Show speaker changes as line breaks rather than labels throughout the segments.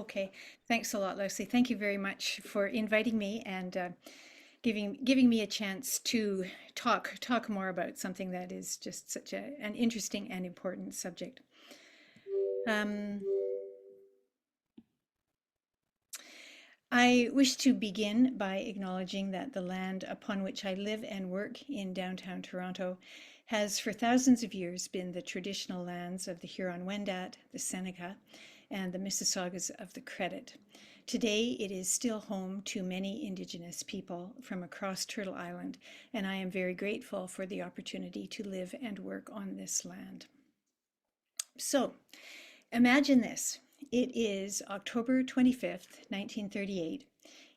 Okay, thanks a lot, Leslie. Thank you very much for inviting me and giving me a chance to talk more about something that is just such an interesting and important subject. Um, I wish to begin by acknowledging that the land upon which I live and work in downtown Toronto has for thousands of years been the traditional lands of the Huron-Wendat, the Seneca, and the Mississaugas of the Credit. Today, it is still home to many Indigenous people from across Turtle Island, and I am very grateful for the opportunity to live and work on this land. So, imagine this. It is October 25th, 1938.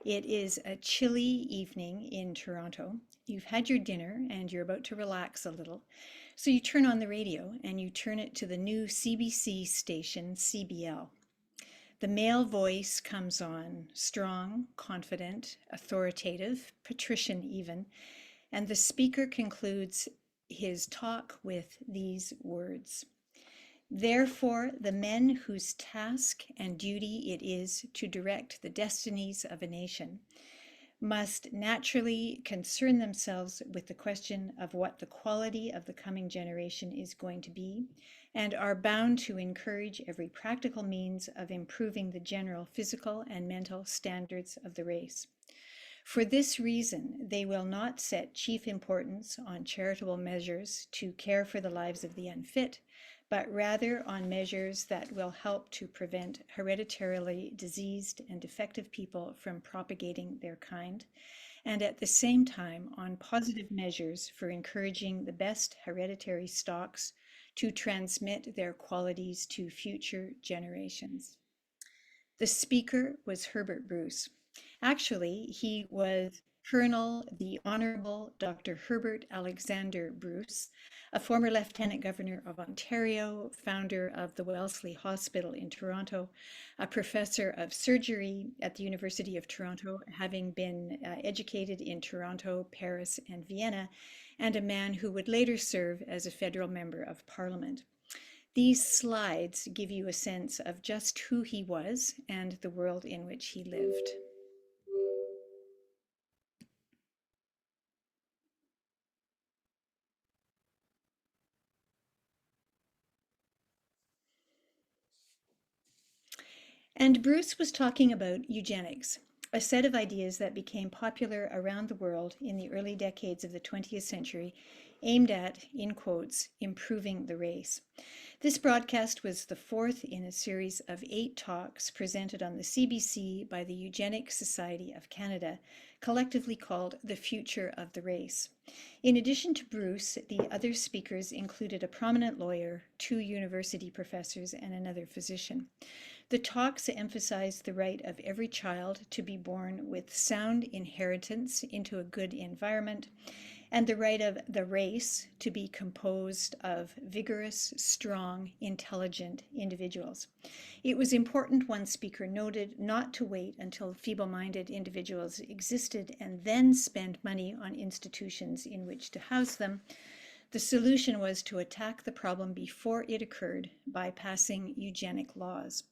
It is a chilly evening in Toronto. You've had your dinner and you're about to relax a little. So you turn on the radio and you turn it to the new CBC station, CBL. The male voice comes on, strong, confident, authoritative, patrician even, and the speaker concludes his talk with these words. Therefore, the men whose task and duty it is to direct the destinies of a nation must naturally concern themselves with the question of what the quality of the coming generation is going to be, and are bound to encourage every practical means of improving the general physical and mental standards of the race. For this reason, they will not set chief importance on charitable measures to care for the lives of the unfit, but rather on measures that will help to prevent hereditarily diseased and defective people from propagating their kind, and at the same time on positive measures for encouraging the best hereditary stocks to transmit their qualities to future generations. The speaker was Herbert Bruce. Actually, he was Colonel the Honorable Dr. Herbert Alexander Bruce, a former Lieutenant Governor of Ontario, founder of the Wellesley Hospital in Toronto, a professor of surgery at the University of Toronto, having been educated in Toronto, Paris, and Vienna, and a man who would later serve as a federal member of Parliament. These slides give you a sense of just who he was and the world in which he lived. And Bruce was talking about eugenics, a set of ideas that became popular around the world in the early decades of the 20th century, aimed at, in quotes, improving the race. This broadcast was the fourth in a series of 8 talks presented on the CBC by the Eugenic Society of Canada, collectively called The Future of the Race. In addition to Bruce, the other speakers included a prominent lawyer, 2 university professors, and another physician. The talks emphasized the right of every child to be born with sound inheritance into a good environment, and the right of the race to be composed of vigorous, strong, intelligent individuals. It was important, one speaker noted, not to wait until feeble-minded individuals existed and then spend money on institutions in which to house them. The solution was to attack the problem before it occurred by passing eugenic laws.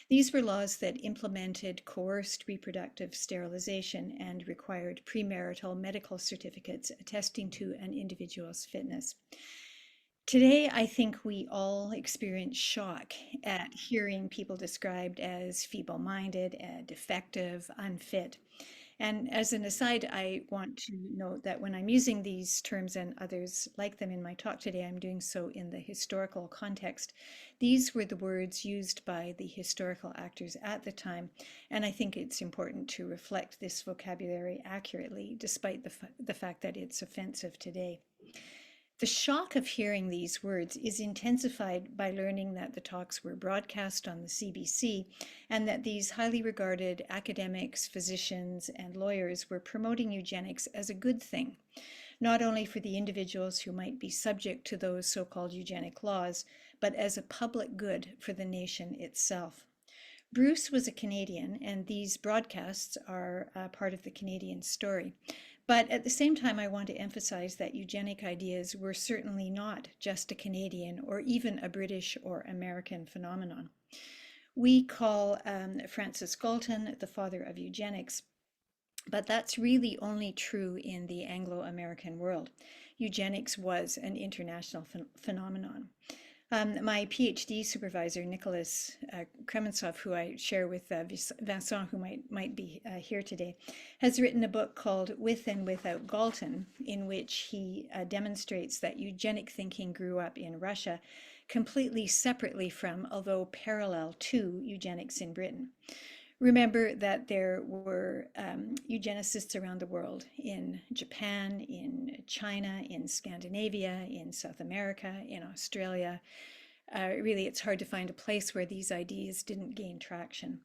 These were laws that implemented coerced reproductive sterilization and required premarital medical certificates attesting to an individual's fitness. Today, I think we all experience shock at hearing people described as feeble-minded, defective, unfit. And as an aside, I want to note that when I'm using these terms and others like them in my talk today, I'm doing so in the historical context. These were the words used by the historical actors at the time, and I think it's important to reflect this vocabulary accurately, despite the fact that it's offensive today. The shock of hearing these words is intensified by learning that the talks were broadcast on the CBC and that these highly regarded academics, physicians, and lawyers were promoting eugenics as a good thing, not only for the individuals who might be subject to those so-called eugenic laws, but as a public good for the nation itself. Bruce was a Canadian, and these broadcasts are part of the Canadian story. But at the same time, I want to emphasize that eugenic ideas were certainly not just a Canadian or even a British or American phenomenon. We call Francis Galton the father of eugenics, but that's really only true in the Anglo-American world. Eugenics was an international phenomenon. My PhD supervisor, Nicholas Kremensov, who I share with Vincent, who might be here today, has written a book called With and Without Galton, in which he demonstrates that eugenic thinking grew up in Russia completely separately from, although parallel to, eugenics in Britain. Remember that there were eugenicists around the world, in Japan, in China, in Scandinavia, in South America, in Australia. Really, it's hard to find a place where these ideas didn't gain traction.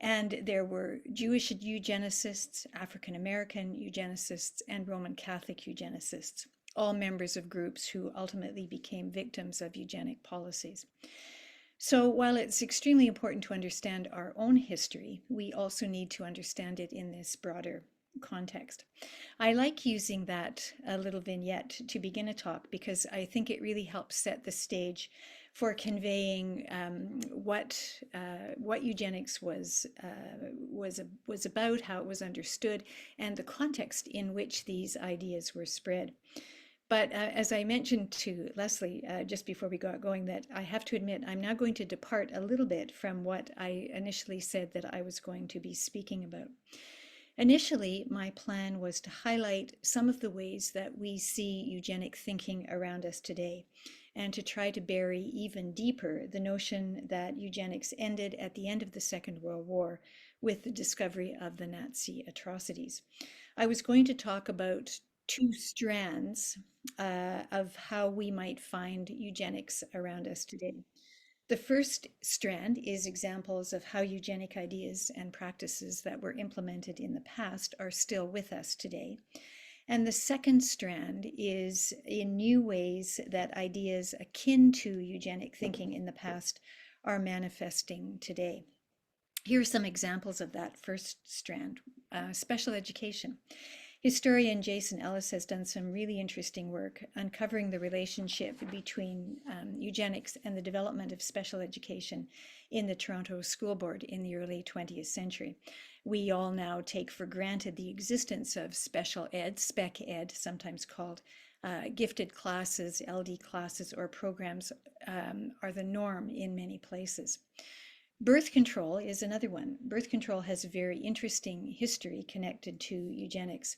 And there were Jewish eugenicists, African American eugenicists, and Roman Catholic eugenicists, all members of groups who ultimately became victims of eugenic policies. So while it's extremely important to understand our own history, we also need to understand it in this broader context. I like using that little vignette to begin a talk because I think it really helps set the stage for conveying what eugenics was about, how it was understood, and the context in which these ideas were spread. But as I mentioned to Leslie just before we got going, that I have to admit I'm now going to depart a little bit from what I initially said that I was going to be speaking about. Initially, my plan was to highlight some of the ways that we see eugenic thinking around us today, and to try to bury even deeper the notion that eugenics ended at the end of the Second World War with the discovery of the Nazi atrocities. I was going to talk about two strands of how we might find eugenics around us today. The first strand is examples of how eugenic ideas and practices that were implemented in the past are still with us today. And the second strand is in new ways that ideas akin to eugenic thinking in the past are manifesting today. Here are some examples of that first strand. Special education. Historian Jason Ellis has done some really interesting work uncovering the relationship between eugenics and the development of special education in the Toronto School Board in the early 20th century. We all now take for granted the existence of special ed, spec ed, sometimes called gifted classes, LD classes, or programs are the norm in many places. Birth control is another one. Birth control has a very interesting history connected to eugenics.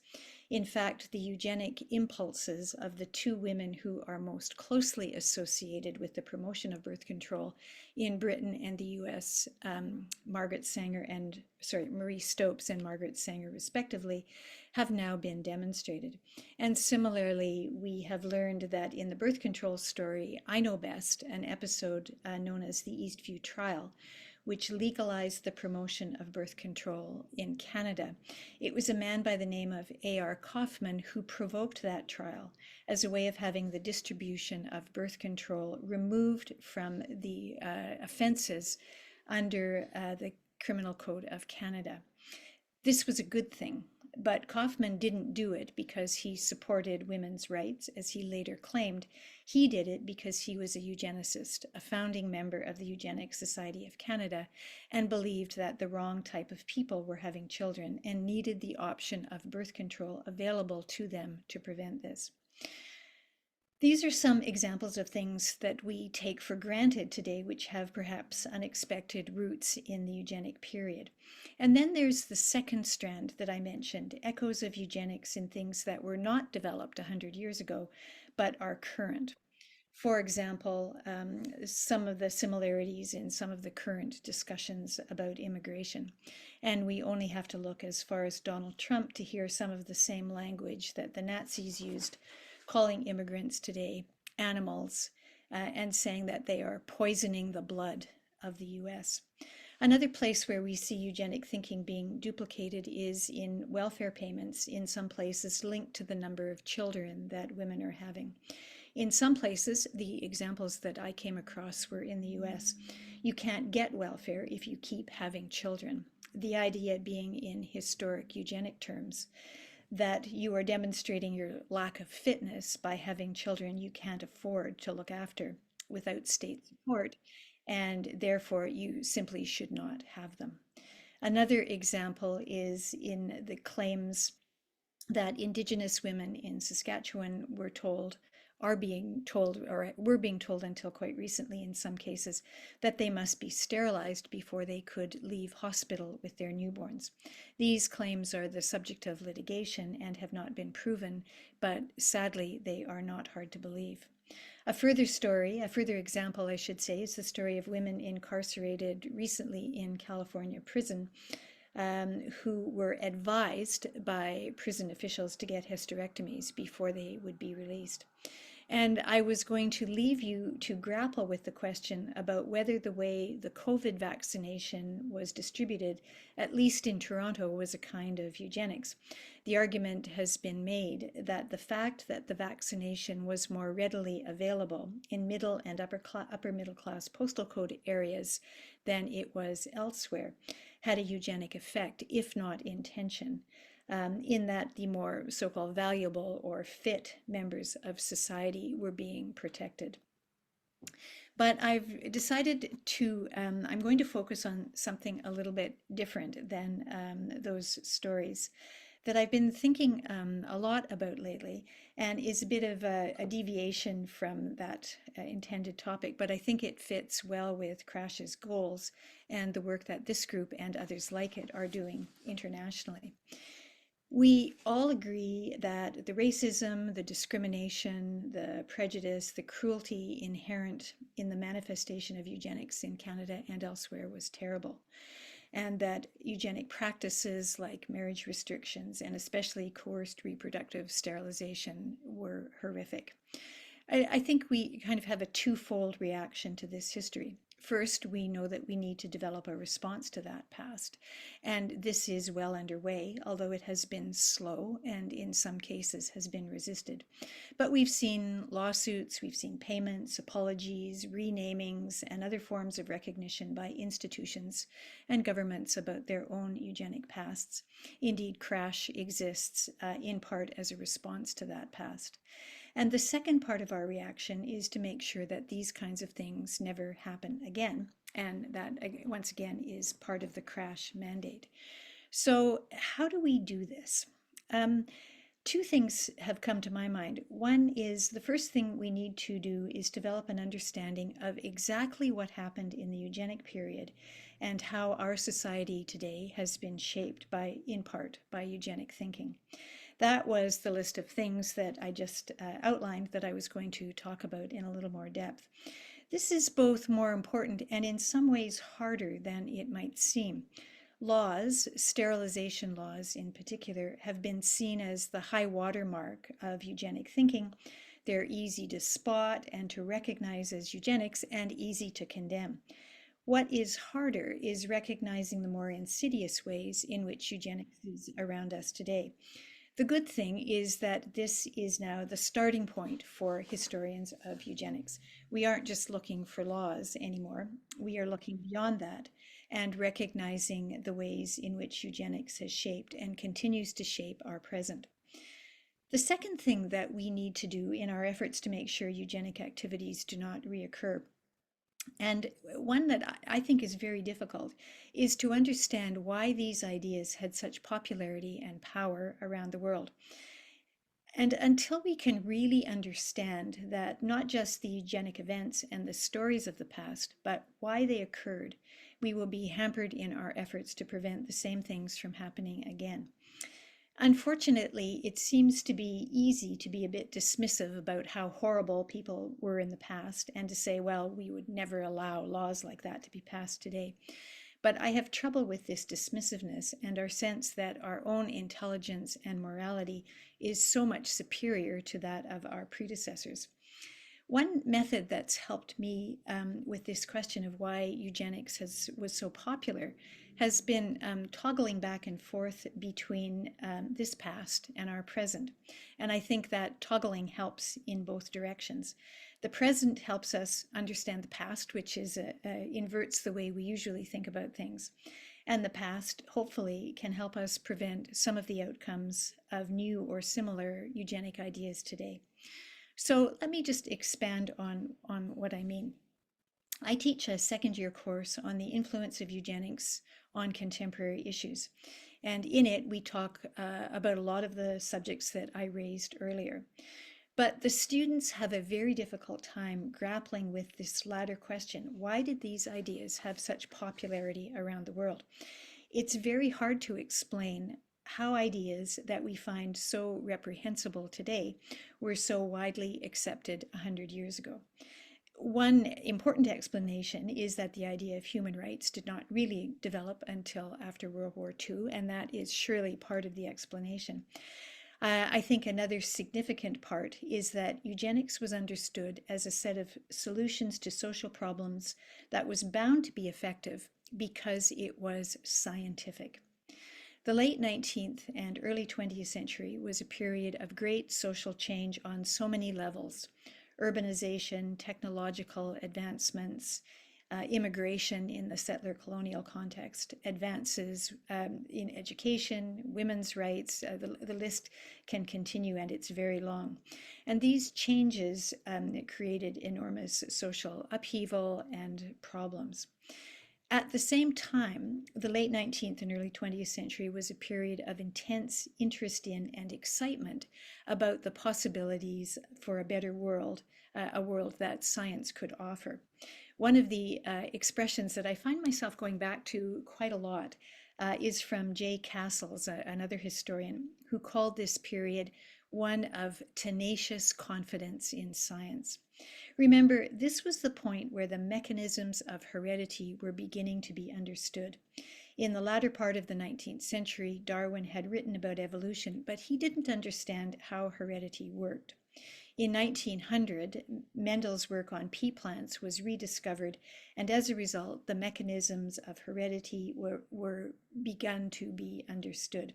In fact, the eugenic impulses of the two women who are most closely associated with the promotion of birth control in Britain and the US, Marie Stopes and Margaret Sanger respectively, have now been demonstrated. And similarly, we have learned that in the birth control story, I Know Best, an episode known as the Eastview Trial, which legalized the promotion of birth control in Canada. It was a man by the name of A.R. Kaufman who provoked that trial as a way of having the distribution of birth control removed from the offenses under the Criminal Code of Canada. This was a good thing, but Kaufman didn't do it because he supported women's rights, as he later claimed. He did it because he was a eugenicist, a founding member of the Eugenic Society of Canada, and believed that the wrong type of people were having children and needed the option of birth control available to them to prevent this. These are some examples of things that we take for granted today, which have perhaps unexpected roots in the eugenic period. And then there's the second strand that I mentioned, echoes of eugenics in things that were not developed 100 years ago, but are current. For example, some of the similarities in some of the current discussions about immigration. And we only have to look as far as Donald Trump to hear some of the same language that the Nazis used, calling immigrants today animals and saying that they are poisoning the blood of the US. Another place where we see eugenic thinking being duplicated is in welfare payments, in some places linked to the number of children that women are having. In some places, the examples that I came across were in the US. You can't get welfare if you keep having children. The idea being in historic eugenic terms, that you are demonstrating your lack of fitness by having children you can't afford to look after without state support, and therefore you simply should not have them. Another example is in the claims that Indigenous women in Saskatchewan are being told, or were being told until quite recently in some cases, that they must be sterilized before they could leave hospital with their newborns. These claims are the subject of litigation and have not been proven, but sadly, they are not hard to believe. A further example, I should say, is the story of women incarcerated recently in California prison who were advised by prison officials to get hysterectomies before they would be released. And I was going to leave you to grapple with the question about whether the way the COVID vaccination was distributed, at least in Toronto, was a kind of eugenics. The argument has been made that the fact that the vaccination was more readily available in middle and upper middle class postal code areas than it was elsewhere had a eugenic effect, if not intention. In that the more so-called valuable or fit members of society were being protected. But I've decided I'm going to focus on something a little bit different than those stories that I've been thinking a lot about lately, and is a bit of a deviation from that intended topic, but I think it fits well with Crash's goals and the work that this group and others like it are doing internationally. We all agree that the racism, the discrimination, the prejudice, the cruelty inherent in the manifestation of eugenics in Canada and elsewhere was terrible, and that eugenic practices like marriage restrictions and especially coerced reproductive sterilization were horrific. I think we kind of have a twofold reaction to this history. First, we know that we need to develop a response to that past. And this is well underway, although it has been slow and in some cases has been resisted. But we've seen lawsuits, we've seen payments, apologies, renamings, and other forms of recognition by institutions and governments about their own eugenic pasts. Indeed, Crash exists in part as a response to that past. And the second part of our reaction is to make sure that these kinds of things never happen again. And that, once again, is part of the Crash mandate. So how do we do this? Two things have come to my mind. One is the first thing we need to do is develop an understanding of exactly what happened in the eugenic period and how our society today has been shaped in part by eugenic thinking. That was the list of things that I just outlined that I was going to talk about in a little more depth. This is both more important and in some ways harder than it might seem. Laws, sterilization laws in particular, have been seen as the high watermark of eugenic thinking. They're easy to spot and to recognize as eugenics and easy to condemn. What is harder is recognizing the more insidious ways in which eugenics is around us today. The good thing is that this is now the starting point for historians of eugenics. We aren't just looking for laws anymore. We are looking beyond that and recognizing the ways in which eugenics has shaped and continues to shape our present. The second thing that we need to do in our efforts to make sure eugenic activities do not reoccur, and one that I think is very difficult, is to understand why these ideas had such popularity and power around the world. And until we can really understand that not just the eugenic events and the stories of the past, but why they occurred, we will be hampered in our efforts to prevent the same things from happening again. Unfortunately, it seems to be easy to be a bit dismissive about how horrible people were in the past and to say, well, we would never allow laws like that to be passed today. But I have trouble with this dismissiveness and our sense that our own intelligence and morality is so much superior to that of our predecessors. One method that's helped me with this question of why eugenics was so popular has been toggling back and forth between this past and our present. And I think that toggling helps in both directions. The present helps us understand the past, which inverts the way we usually think about things. And the past, hopefully, can help us prevent some of the outcomes of new or similar eugenic ideas today. So let me just expand on what I mean. I teach a second year course on the influence of eugenics on contemporary issues. And in it, we talk about a lot of the subjects that I raised earlier. But the students have a very difficult time grappling with this latter question. Why did these ideas have such popularity around the world? It's very hard to explain how ideas that we find so reprehensible today were so widely accepted 100 years ago. One important explanation is that the idea of human rights did not really develop until after World War II, and that is surely part of the explanation. I think another significant part is that eugenics was understood as a set of solutions to social problems that was bound to be effective because it was scientific. The late 19th and early 20th century was a period of great social change on so many levels: urbanization, technological advancements, immigration in the settler colonial context, advances in education, women's rights. The list can continue, and it's very long. And these changes created enormous social upheaval and problems. At the same time, the late 19th and early 20th century was a period of intense interest in and excitement about the possibilities for a better world, a world that science could offer. One of the expressions that I find myself going back to quite a lot is from Jay Castles, another historian, who called this period one of tenacious confidence in science. Remember, this was the point where the mechanisms of heredity were beginning to be understood. In the latter part of the 19th century, Darwin had written about evolution, but he didn't understand how heredity worked. In 1900, Mendel's work on pea plants was rediscovered, and as a result, the mechanisms of heredity were begun to be understood.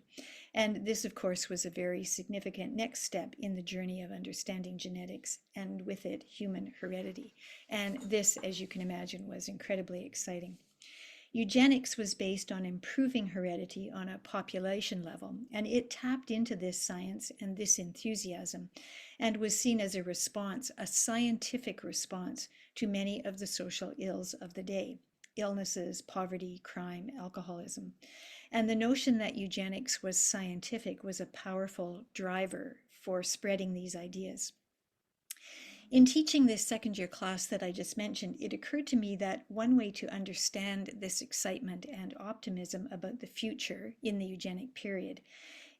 And this, of course, was a very significant next step in the journey of understanding genetics, and with it, human heredity. And this, as you can imagine, was incredibly exciting. Eugenics was based on improving heredity on a population level, and it tapped into this science and this enthusiasm and was seen as a response, a scientific response to many of the social ills of the day: illnesses, poverty, crime, alcoholism. And the notion that eugenics was scientific was a powerful driver for spreading these ideas. In teaching this second year class that I just mentioned, it occurred to me that one way to understand this excitement and optimism about the future in the eugenic period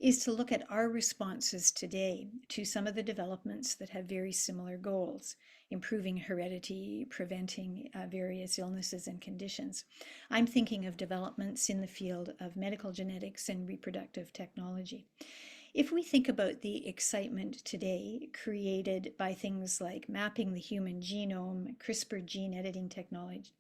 is to look at our responses today to some of the developments that have very similar goals: improving heredity, preventing various illnesses and conditions. I'm thinking of developments in the field of medical genetics and reproductive technology. If we think about the excitement today created by things like mapping the human genome, CRISPR gene editing technology,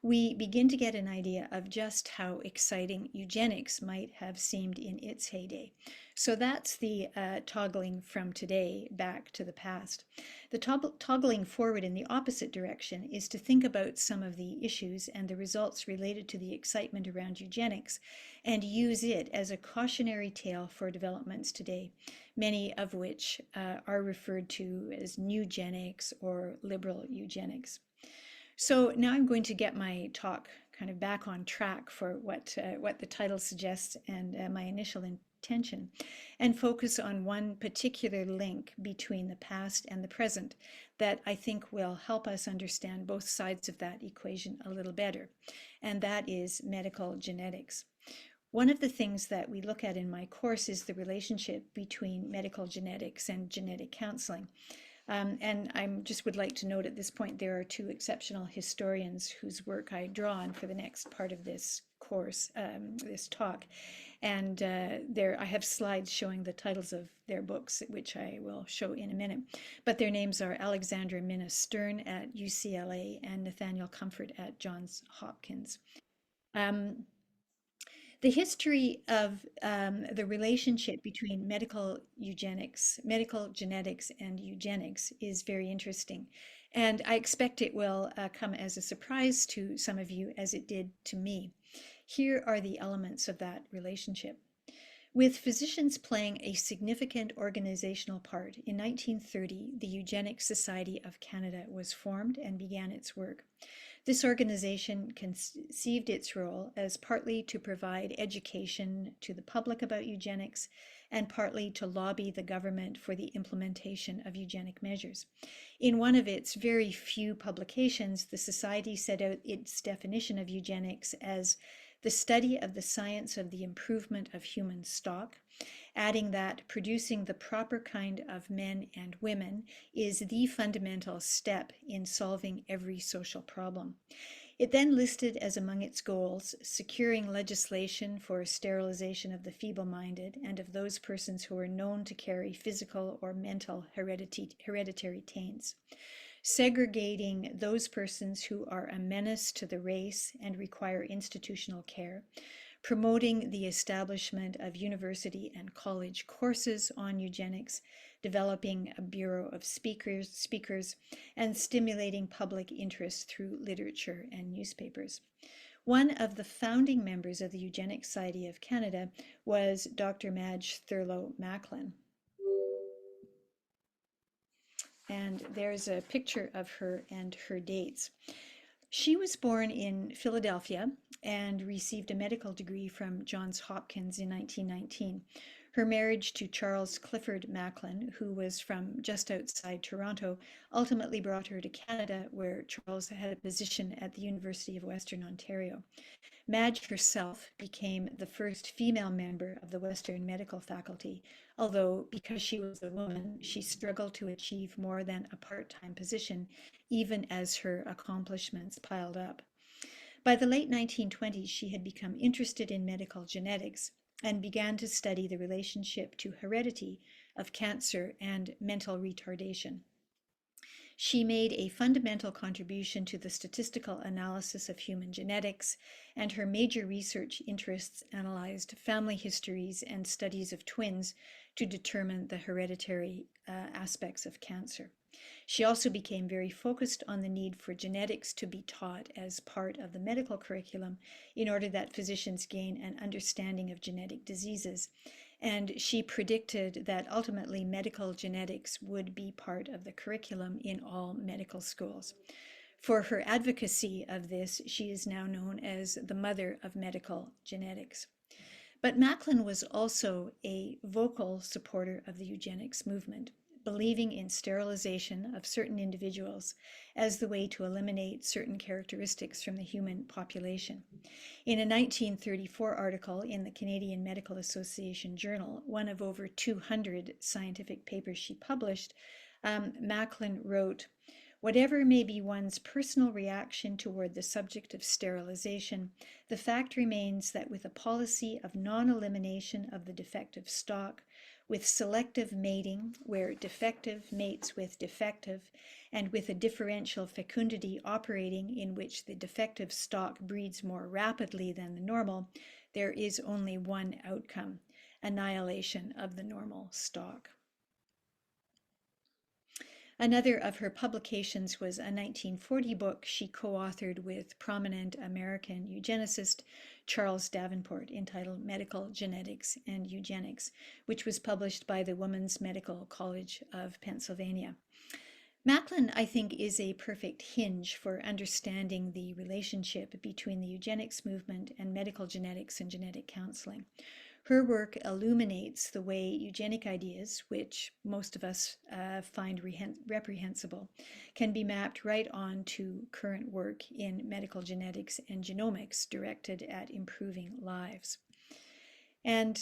we begin to get an idea of just how exciting eugenics might have seemed in its heyday. So that's the toggling from today back to the past. The toggling forward in the opposite direction is to think about some of the issues and the results related to the excitement around eugenics and use it as a cautionary tale for developments today, many of which are referred to as newgenics or liberal eugenics. So now I'm going to get my talk kind of back on track for what the title suggests and my initial intention, and focus on one particular link between the past and the present that I think will help us understand both sides of that equation a little better, and that is medical genetics. One of the things that we look at in my course is the relationship between medical genetics and genetic counseling. And I just would like to note at this point, there are two exceptional historians whose work I draw on for the next part of this course, this talk. And there I have slides showing the titles of their books, which I will show in a minute. But their names are Alexandra Minna Stern at UCLA and Nathaniel Comfort at Johns Hopkins. Um, the history of the relationship between medical genetics, and eugenics is very interesting. And I expect it will come as a surprise to some of you as it did to me. Here are the elements of that relationship. With physicians playing a significant organizational part, in 1930, the Eugenic Society of Canada was formed and began its work. This organization conceived its role as partly to provide education to the public about eugenics and partly to lobby the government for the implementation of eugenic measures. In one of its very few publications, the Society set out its definition of eugenics as the study of the science of the improvement of human stock, adding that producing the proper kind of men and women is the fundamental step in solving every social problem. It then listed as among its goals securing legislation for sterilization of the feeble-minded and of those persons who are known to carry physical or mental hereditary taints, segregating those persons who are a menace to the race and require institutional care, promoting the establishment of university and college courses on eugenics, developing a bureau of speakers, and stimulating public interest through literature and newspapers. One of the founding members of the Eugenic Society of Canada was Dr. Madge Thurlow Macklin. And there's a picture of her and her dates. She was born in Philadelphia and received a medical degree from Johns Hopkins in 1919. Her marriage to Charles Clifford Macklin, who was from just outside Toronto, ultimately brought her to Canada, where Charles had a position at the University of Western Ontario. Madge herself became the first female member of the Western medical faculty, although because she was a woman, she struggled to achieve more than a part-time position, even as her accomplishments piled up. By the late 1920s, she had become interested in medical genetics and began to study the relationship to heredity of cancer and mental retardation. She made a fundamental contribution to the statistical analysis of human genetics, and her major research interests analyzed family histories and studies of twins to determine the hereditary aspects of cancer. She also became very focused on the need for genetics to be taught as part of the medical curriculum in order that physicians gain an understanding of genetic diseases. And she predicted that ultimately medical genetics would be part of the curriculum in all medical schools. For her advocacy of this, she is now known as the mother of medical genetics. But Macklin was also a vocal supporter of the eugenics movement, believing in sterilization of certain individuals as the way to eliminate certain characteristics from the human population. In a 1934 article in the Canadian Medical Association Journal, one of over 200 scientific papers she published, Macklin wrote, "Whatever may be one's personal reaction toward the subject of sterilization, the fact remains that with a policy of non-elimination of the defective stock, with selective mating, where defective mates with defective, and with a differential fecundity operating in which the defective stock breeds more rapidly than the normal, there is only one outcome: annihilation of the normal stock." Another of her publications was a 1940 book she co-authored with prominent American eugenicist Charles Davenport entitled Medical Genetics and Eugenics, which was published by the Women's Medical College of Pennsylvania. Macklin, I think, is a perfect hinge for understanding the relationship between the eugenics movement and medical genetics and genetic counseling. Her work illuminates the way eugenic ideas, which most of us find reprehensible, can be mapped right on to current work in medical genetics and genomics directed at improving lives. And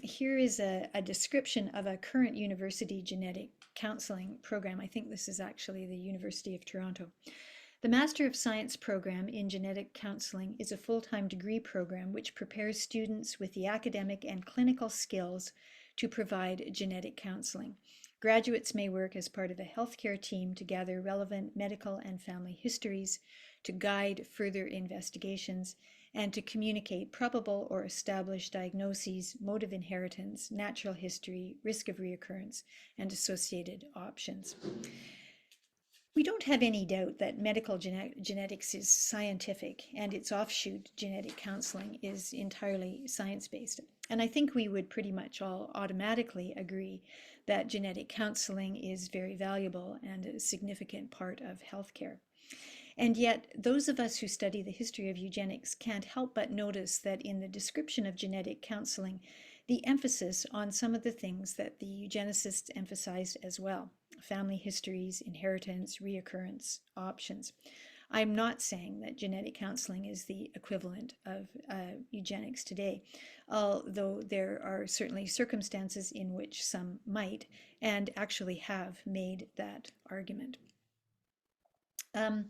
here is a description of a current university genetic counseling program. I think this is actually the University of Toronto. The Master of Science program in genetic counseling is a full-time degree program which prepares students with the academic and clinical skills to provide genetic counseling. Graduates may work as part of a healthcare team to gather relevant medical and family histories, to guide further investigations, and to communicate probable or established diagnoses, mode of inheritance, natural history, risk of reoccurrence, and associated options. We don't have any doubt that medical genetics is scientific and its offshoot, genetic counseling, is entirely science-based. And I think we would pretty much all automatically agree that genetic counseling is very valuable and a significant part of healthcare. And yet, those of us who study the history of eugenics can't help but notice that in the description of genetic counseling, the emphasis on some of the things that the eugenicists emphasized as well: family histories, inheritance, reoccurrence, options. I'm not saying that genetic counseling is the equivalent of eugenics today, although there are certainly circumstances in which some might and actually have made that argument. Um,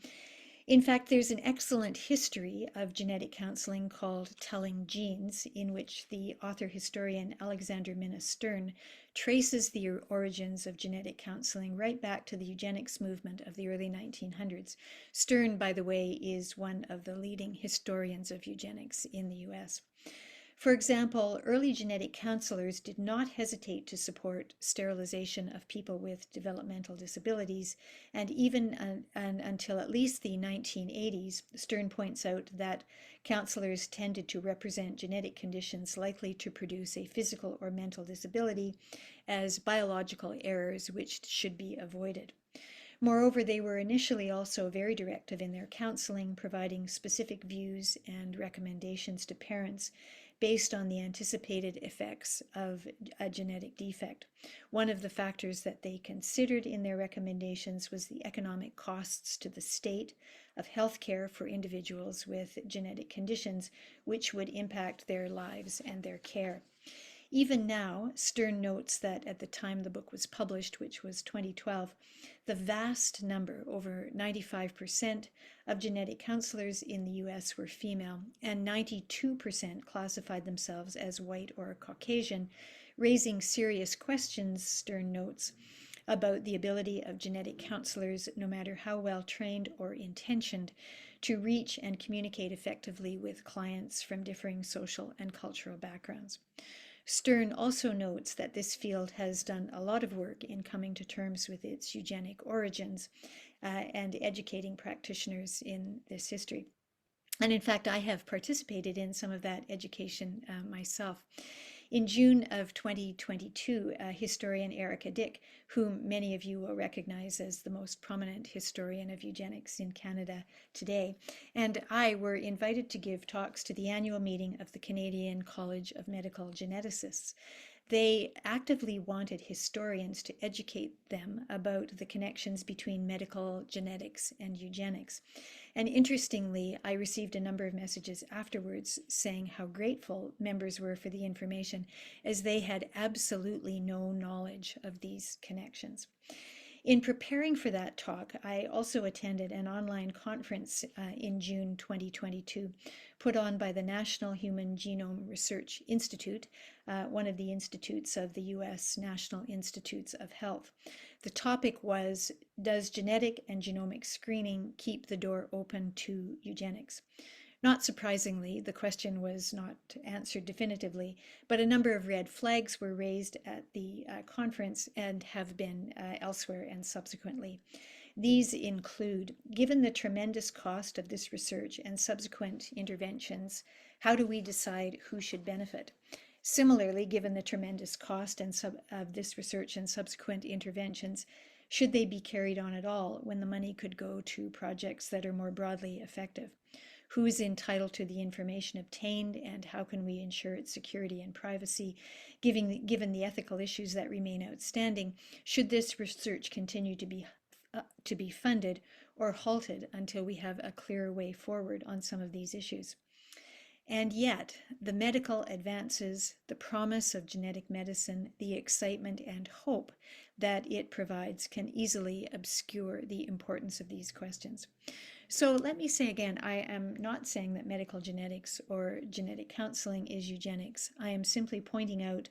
in fact, there's an excellent history of genetic counseling called Telling Genes, in which the author-historian Alexander Minna Stern traces the origins of genetic counseling right back to the eugenics movement of the early 1900s. Stern, by the way, is one of the leading historians of eugenics in the US. For example, early genetic counselors did not hesitate to support sterilization of people with developmental disabilities, and even until at least the 1980s, Stern points out that counselors tended to represent genetic conditions likely to produce a physical or mental disability as biological errors which should be avoided. Moreover, they were initially also very directive in their counseling, providing specific views and recommendations to parents based on the anticipated effects of a genetic defect. One of the factors that they considered in their recommendations was the economic costs to the state of health care for individuals with genetic conditions, which would impact their lives and their care. Even now, Stern notes that at the time the book was published, which was 2012, the vast number, over 95%, of genetic counselors in the US were female, and 92% classified themselves as white or Caucasian, raising serious questions, Stern notes, about the ability of genetic counselors, no matter how well trained or intentioned, to reach and communicate effectively with clients from differing social and cultural backgrounds. Stern also notes that this field has done a lot of work in coming to terms with its eugenic origins and educating practitioners in this history. And in fact, I have participated in some of that education myself. In June of 2022, historian Erica Dick, whom many of you will recognize as the most prominent historian of eugenics in Canada today, and I were invited to give talks to the annual meeting of the Canadian College of Medical Geneticists. They actively wanted historians to educate them about the connections between medical genetics and eugenics. And interestingly, I received a number of messages afterwards saying how grateful members were for the information, as they had absolutely no knowledge of these connections. In preparing for that talk, I also attended an online conference in June 2022, put on by the National Human Genome Research Institute, one of the institutes of the US National Institutes of Health. The topic was, does genetic and genomic screening keep the door open to eugenics? Not surprisingly, the question was not answered definitively, but a number of red flags were raised at the conference and have been elsewhere and subsequently. These include, given the tremendous cost of this research and subsequent interventions, how do we decide who should benefit? Similarly, given the tremendous cost of this research and subsequent interventions, should they be carried on at all when the money could go to projects that are more broadly effective? Who is entitled to the information obtained, and how can we ensure its security and privacy, given the ethical issues that remain outstanding? Should this research continue to be funded or halted until we have a clearer way forward on some of these issues? And yet, the medical advances, the promise of genetic medicine, the excitement and hope that it provides can easily obscure the importance of these questions. So let me say again, I am not saying that medical genetics or genetic counseling is eugenics. I am simply pointing out,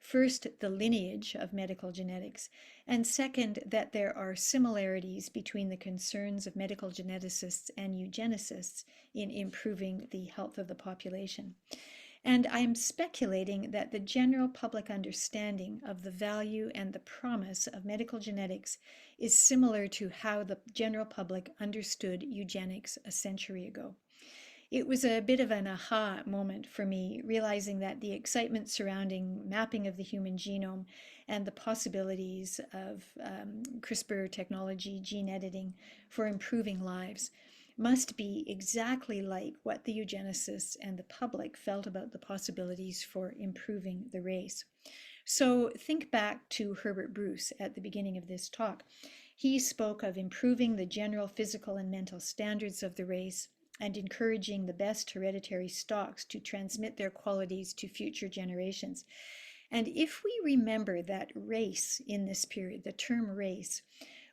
first, the lineage of medical genetics, and second, that there are similarities between the concerns of medical geneticists and eugenicists in improving the health of the population. And I'm speculating that the general public understanding of the value and the promise of medical genetics is similar to how the general public understood eugenics a century ago. It was a bit of an aha moment for me, realizing that the excitement surrounding mapping of the human genome and the possibilities of CRISPR technology, gene editing for improving lives must be exactly like what the eugenicists and the public felt about the possibilities for improving the race. So think back to Herbert Bruce at the beginning of this talk. He spoke of improving the general physical and mental standards of the race and encouraging the best hereditary stocks to transmit their qualities to future generations. And if we remember that race in this period, the term race,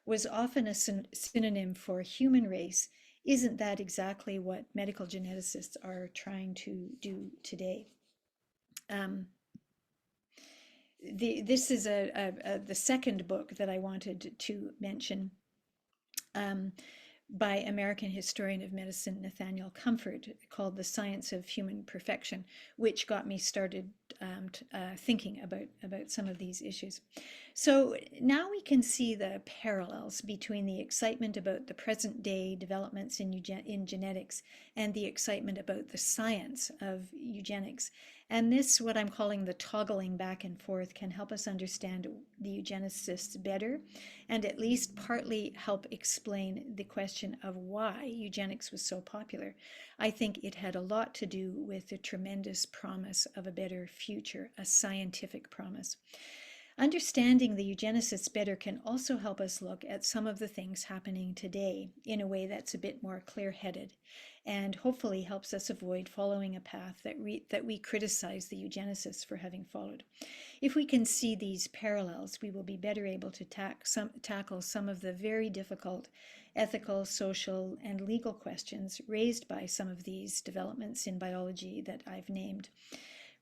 was often a synonym for human race, isn't that exactly what medical geneticists are trying to do today? Um, this is the second book that I wanted to mention. Um, by American historian of medicine Nathaniel Comfort called The Science of Human Perfection, which got me started thinking about some of these issues. So now we can see the parallels between the excitement about the present day developments in genetics and the excitement about the science of eugenics. And this, what I'm calling the toggling back and forth, can help us understand the eugenicists better and at least partly help explain the question of why eugenics was so popular. I think it had a lot to do with the tremendous promise of a better future, a scientific promise. Understanding the eugenicists better can also help us look at some of the things happening today in a way that's a bit more clear-headed and hopefully helps us avoid following a path that we criticize the eugenicists for having followed. If we can see these parallels, we will be better able to tackle some of the very difficult ethical, social, and legal questions raised by some of these developments in biology that I've named.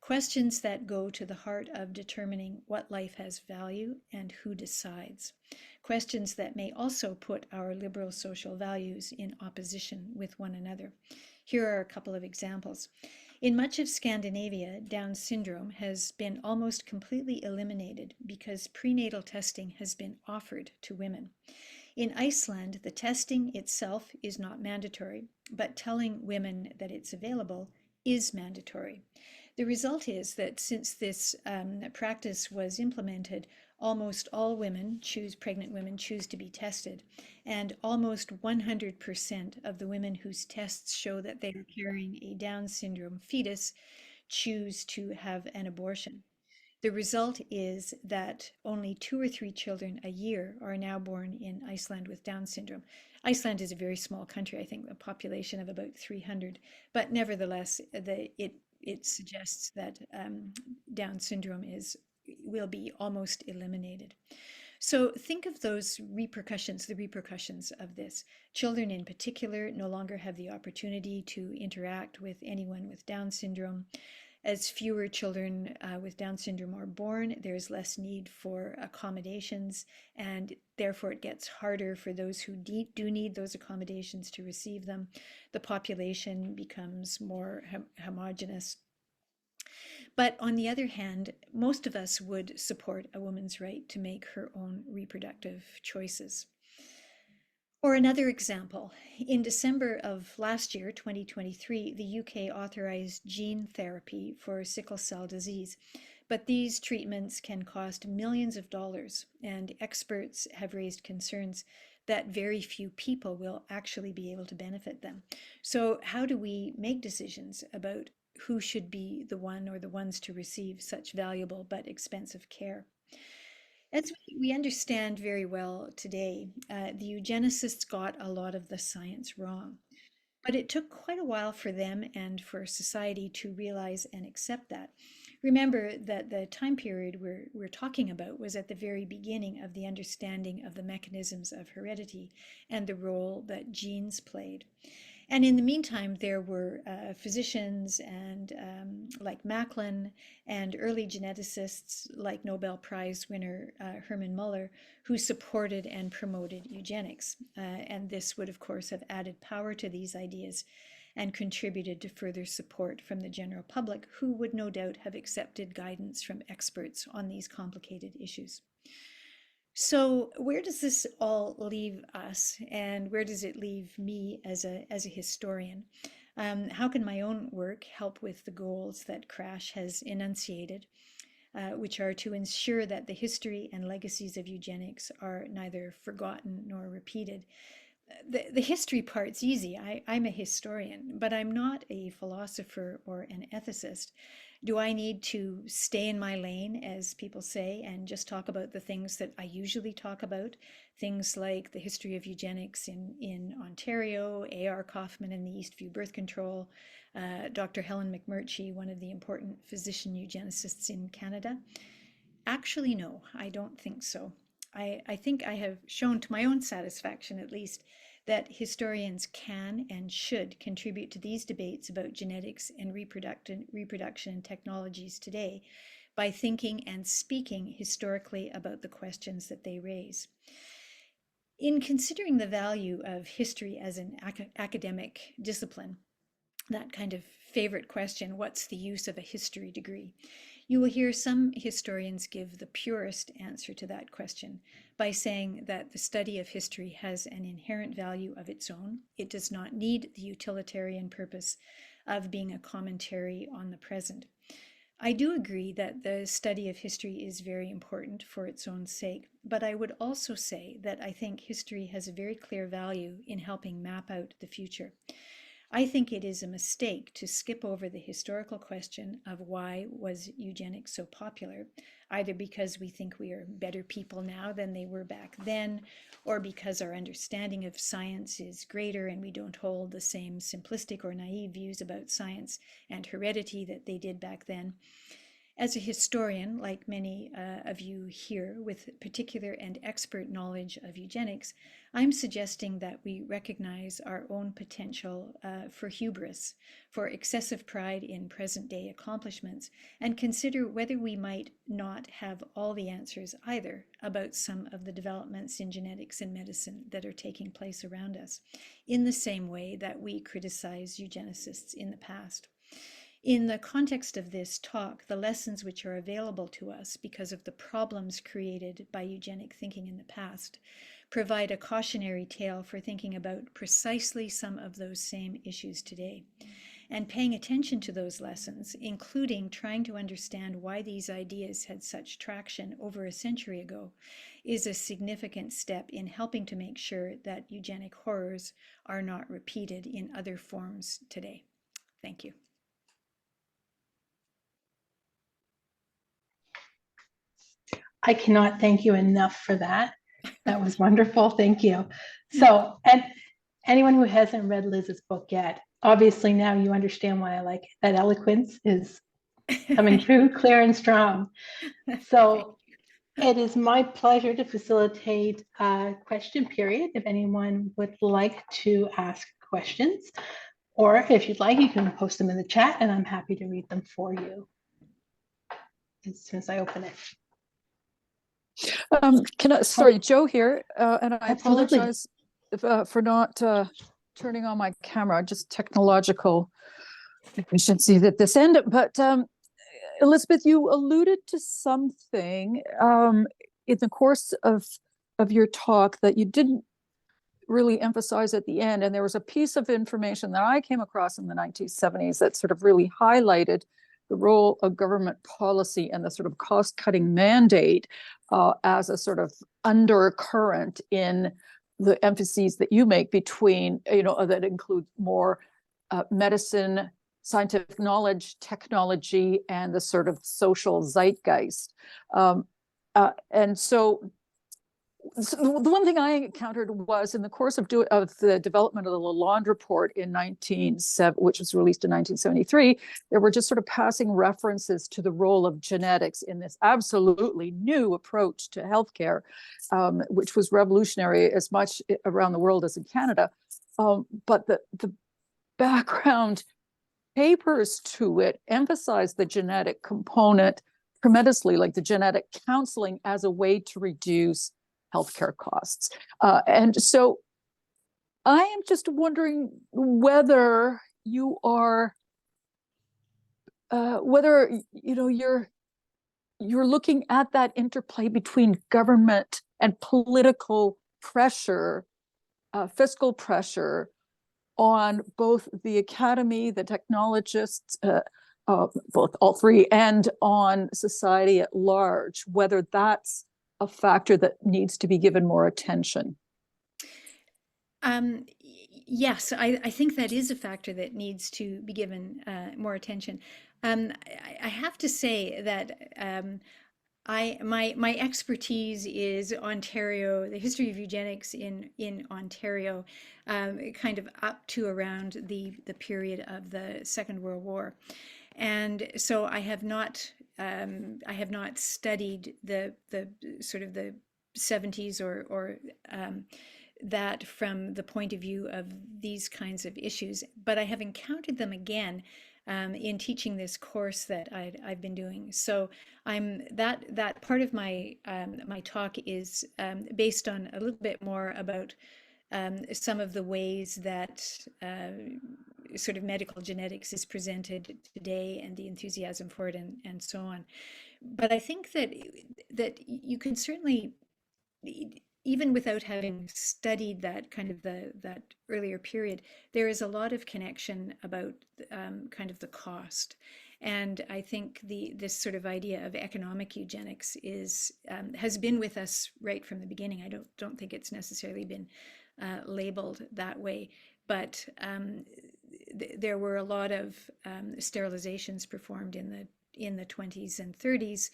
Questions that go to the heart of determining what life has value and who decides. Questions that may also put our liberal social values in opposition with one another. Here are a couple of examples. In much of Scandinavia, Down syndrome has been almost completely eliminated because prenatal testing has been offered to women. In Iceland, the testing itself is not mandatory, but telling women that it's available is mandatory. The result is that since this practice was implemented, almost all pregnant women choose to be tested, and almost 100% of the women whose tests show that they are carrying a Down syndrome fetus choose to have an abortion. The result is that only 2 or 3 children a year are now born in Iceland with Down syndrome. Iceland is a very small country, I think a population of about 300, but nevertheless, it suggests that Down syndrome will be almost eliminated. So think of those repercussions, the repercussions of this. Children in particular no longer have the opportunity to interact with anyone with Down syndrome. As fewer children with Down syndrome are born, there's less need for accommodations, and therefore it gets harder for those who do need those accommodations to receive them. The population becomes more homogeneous. But on the other hand, most of us would support a woman's right to make her own reproductive choices. Or another example, in December of last year, 2023, the UK authorized gene therapy for sickle cell disease. But these treatments can cost millions of dollars, and experts have raised concerns that very few people will actually be able to benefit them. So how do we make decisions about who should be the one or the ones to receive such valuable but expensive care? As we understand very well today, the eugenicists got a lot of the science wrong, but it took quite a while for them and for society to realize and accept that. Remember that the time period we're talking about was at the very beginning of the understanding of the mechanisms of heredity and the role that genes played. And in the meantime, there were physicians and like Macklin and early geneticists like Nobel Prize winner Herman Muller, who supported and promoted eugenics. And this would, of course, have added power to these ideas and contributed to further support from the general public, who would no doubt have accepted guidance from experts on these complicated issues. So where does this all leave us, and where does it leave me as a historian? How can my own work help with the goals that Crash has enunciated, which are to ensure that the history and legacies of eugenics are neither forgotten nor repeated? The history part's easy. I'm a historian, but I'm not a philosopher or an ethicist. Do I need to stay in my lane, as people say, and just talk about the things that I usually talk about? Things like the history of eugenics in Ontario, A.R. Kaufman and the Eastview birth control, Dr. Helen McMurtry, one of the important physician eugenicists in Canada. Actually, no, I don't think so. I think I have shown, to my own satisfaction at least, that historians can and should contribute to these debates about genetics and reproduction technologies today by thinking and speaking historically about the questions that they raise. In considering the value of history as an academic discipline, that kind of favorite question, what's the use of a history degree? You will hear some historians give the purest answer to that question by saying that the study of history has an inherent value of its own. It does not need the utilitarian purpose of being a commentary on the present. I do agree that the study of history is very important for its own sake, but I would also say that I think history has a very clear value in helping map out the future. I think it is a mistake to skip over the historical question of why was eugenics so popular, either because we think we are better people now than they were back then, or because our understanding of science is greater and we don't hold the same simplistic or naive views about science and heredity that they did back then. As a historian, like many of you here with particular and expert knowledge of eugenics, I'm suggesting that we recognize our own potential for hubris, for excessive pride in present-day accomplishments, and consider whether we might not have all the answers either about some of the developments in genetics and medicine that are taking place around us, in the same way that we criticize eugenicists in the past. In the context of this talk, the lessons which are available to us because of the problems created by eugenic thinking in the past provide a cautionary tale for thinking about precisely some of those same issues today. And paying attention to those lessons, including trying to understand why these ideas had such traction over a century ago, is a significant step in helping to make sure that eugenic horrors are not repeated in other forms today. Thank you.
I cannot thank you enough for that. That was wonderful. Thank you. So, and anyone who hasn't read Liz's book yet, obviously now you understand why I like it. That eloquence is coming through clear and strong. So it is my pleasure to facilitate a question period. If anyone would like to ask questions, or if you'd like, you can post them in the chat and I'm happy to read them for you as soon as I open it.
Sorry, Joe here, and I
Absolutely.
apologize for not turning on my camera, just technological efficiency at this end. But Elizabeth, you alluded to something in the course of your talk that you didn't really emphasize at the end. And there was a piece of information that I came across in the 1970s that sort of really highlighted the role of government policy and the sort of cost-cutting mandate as a sort of undercurrent in the emphases that you make between, that include more medicine, scientific knowledge, technology, and the sort of social zeitgeist. And so the one thing I encountered was in the course of the development of the Lalonde report in which was released in 1973, there were just sort of passing references to the role of genetics in this absolutely new approach to healthcare, which was revolutionary as much around the world as in Canada. But the background papers to it emphasized the genetic component tremendously, like the genetic counseling as a way to reduce healthcare costs. And so I am just wondering whether you are, whether, you're looking at that interplay between government and political pressure, fiscal pressure on both the academy, the technologists, both all three, and on society at large, whether that's a factor that needs to be given more attention.
Yes, I think that is a factor that needs to be given more attention. I have to say that my expertise is Ontario, the history of eugenics in Ontario, kind of up to around the period of the Second World War, and so I have not studied the sort of the 70s or that from the point of view of these kinds of issues, but I have encountered them again in teaching this course that I've been doing. So that part of my my talk is based on a little bit more about some of the ways that sort of medical genetics is presented today and the enthusiasm for it and so on. But I think that you can certainly, even without having studied that kind of that earlier period, there is a lot of connection about kind of the cost. And I think this sort of idea of economic eugenics is has been with us right from the beginning. I don't think it's necessarily been labeled that way, but there were a lot of sterilizations performed in the 20s and 30s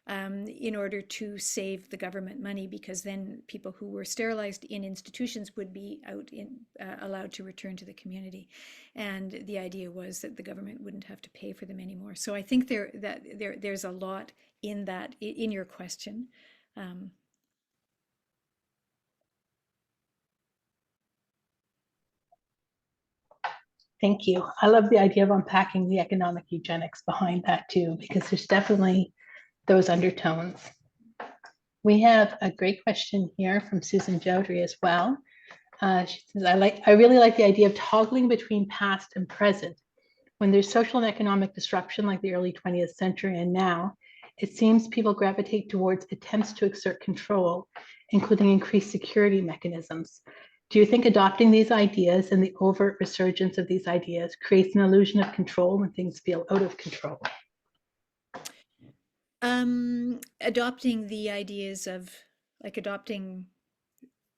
in order to save the government money, because then people who were sterilized in institutions would be allowed to return to the community, and the idea was that the government wouldn't have to pay for them anymore. So I think there's a lot in that, in your question.
Thank you. I love the idea of unpacking the economic eugenics behind that too, because there's definitely those undertones. We have a great question here from Susan Jowdry as well. She says, I really like the idea of toggling between past and present. When there's social and economic disruption like the early 20th century and now, it seems people gravitate towards attempts to exert control, including increased security mechanisms. Do you think adopting these ideas and the overt resurgence of these ideas creates an illusion of control when things feel out of control?
Adopting the ideas of, like, adopting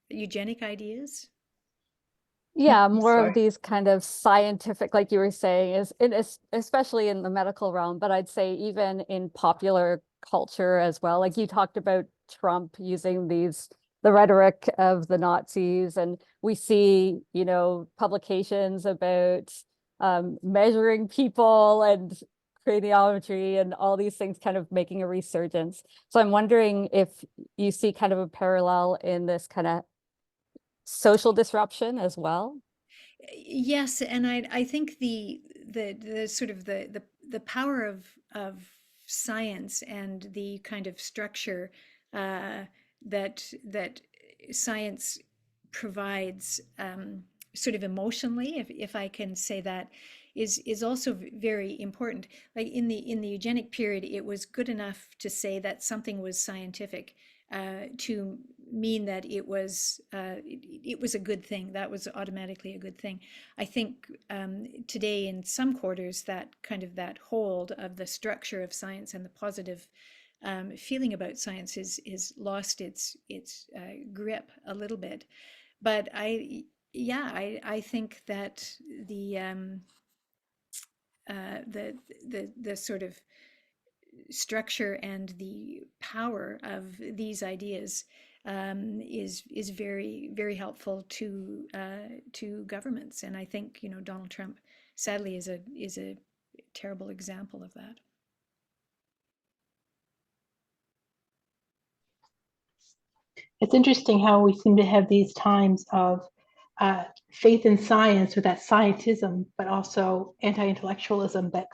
eugenic ideas.
Yeah, more of
Sorry.
these kind of scientific, like you were saying, especially in the medical realm, but I'd say even in popular culture as well. Like you talked about Trump using the rhetoric of the Nazis, and we see, publications about measuring people and craniometry and all these things kind of making a resurgence. So I'm wondering if you see kind of a parallel in this kind of social disruption as well.
Yes, and I think the sort of the power of science and the kind of structure that science provides, sort of emotionally, if I can say that, is also very important. Like in the eugenic period, it was good enough to say that something was scientific to mean that it was a good thing. That was automatically a good thing. I think today in some quarters that kind of that hold of the structure of science and the positive feeling about science is lost its grip a little bit. But I think that the sort of structure and the power of these ideas is very, very helpful to governments. And I think, Donald Trump sadly is a terrible example of that.
It's interesting how we seem to have these times of faith in science, or that scientism, but also anti-intellectualism that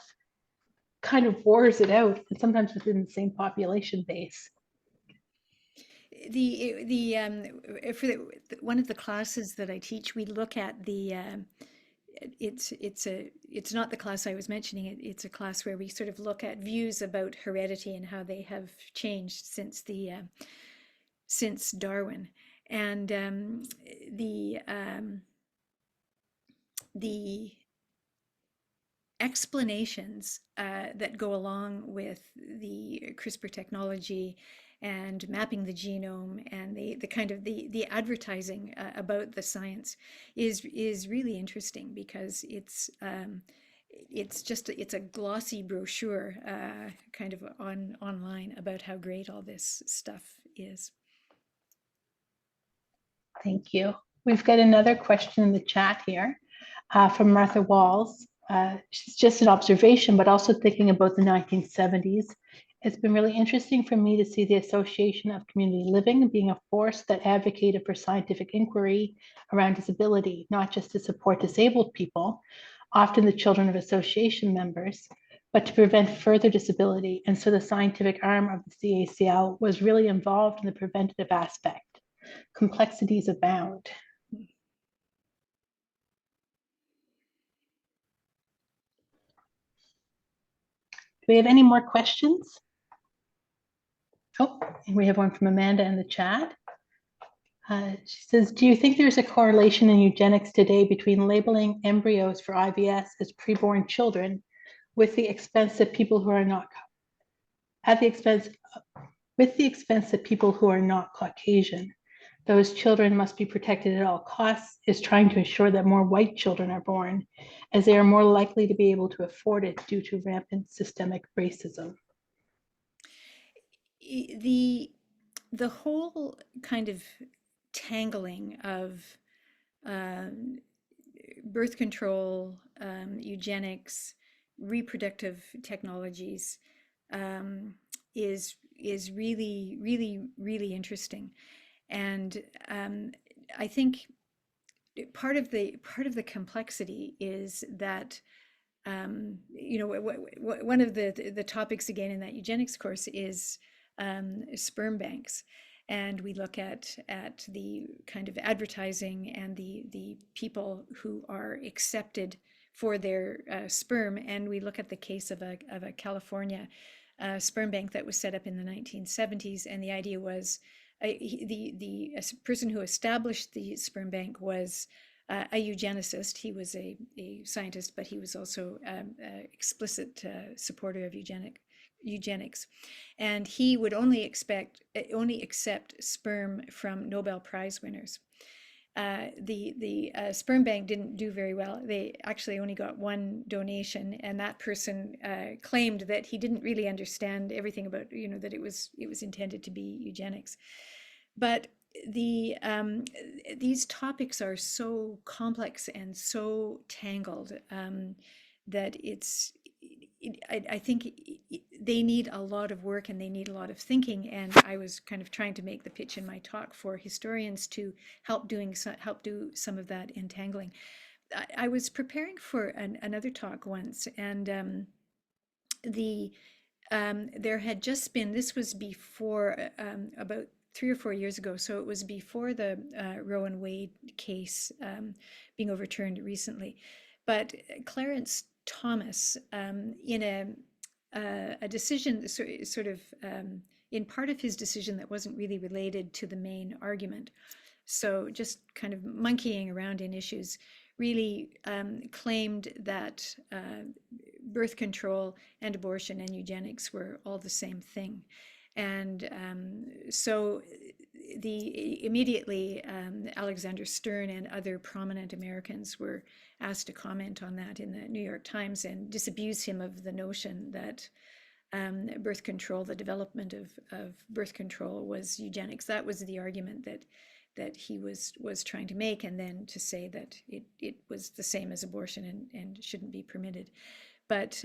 kind of wars it out, and sometimes within the same population base.
For one of the classes that I teach, we look at the it's not the class I was mentioning. It's a class where we sort of look at views about heredity and how they have changed since Darwin, and the explanations that go along with the CRISPR technology and mapping the genome and the kind of the advertising about the science is really interesting, because it's a glossy brochure kind of online about how great all this stuff is.
Thank you. We've got another question in the chat here from Martha Walls. She's just an observation, but also thinking about the 1970s. It's been really interesting for me to see the Association of Community Living being a force that advocated for scientific inquiry around disability, not just to support disabled people, often the children of association members, but to prevent further disability. And so the scientific arm of the CACL was really involved in the preventative aspect. Complexities abound. Do we have any more questions? Oh, we have one from Amanda in the chat. She says, do you think there's a correlation in eugenics today between labeling embryos for IVS as preborn children with the expense that people who are not Caucasian? Those children must be protected at all costs, is trying to ensure that more white children are born, as they are more likely to be able to afford it due to rampant systemic racism.
The whole kind of tangling of birth control, eugenics, reproductive technologies is really, really, really interesting. And I think part of the complexity is that one of the topics again in that eugenics course is sperm banks, and we look at the kind of advertising and the people who are accepted for their sperm, and we look at the case of a California sperm bank that was set up in the 1970s, and the idea was the person who established the sperm bank was a eugenicist. He was a scientist, but he was also an explicit supporter of eugenics, and he would only accept sperm from Nobel Prize winners. The sperm bank didn't do very well. They actually only got one donation, and that person claimed that he didn't really understand everything about, that it was intended to be eugenics. But these topics are so complex and so tangled that I think they need a lot of work and they need a lot of thinking. And I was kind of trying to make the pitch in my talk for historians to help do some of that entangling. I was preparing for another talk once, and there had just been, this was before about 3 or 4 years ago, so it was before the Roe and Wade case being overturned recently. But Clarence Thomas, in a decision, sort of in part of his decision that wasn't really related to the main argument, so just kind of monkeying around in issues, really claimed that birth control and abortion and eugenics were all the same thing. And so immediately Alexander Stern and other prominent Americans were asked to comment on that in the New York Times and disabuse him of the notion that birth control, the development of birth control, was eugenics. That was the argument that he was trying to make, and then to say that it was the same as abortion and shouldn't be permitted. But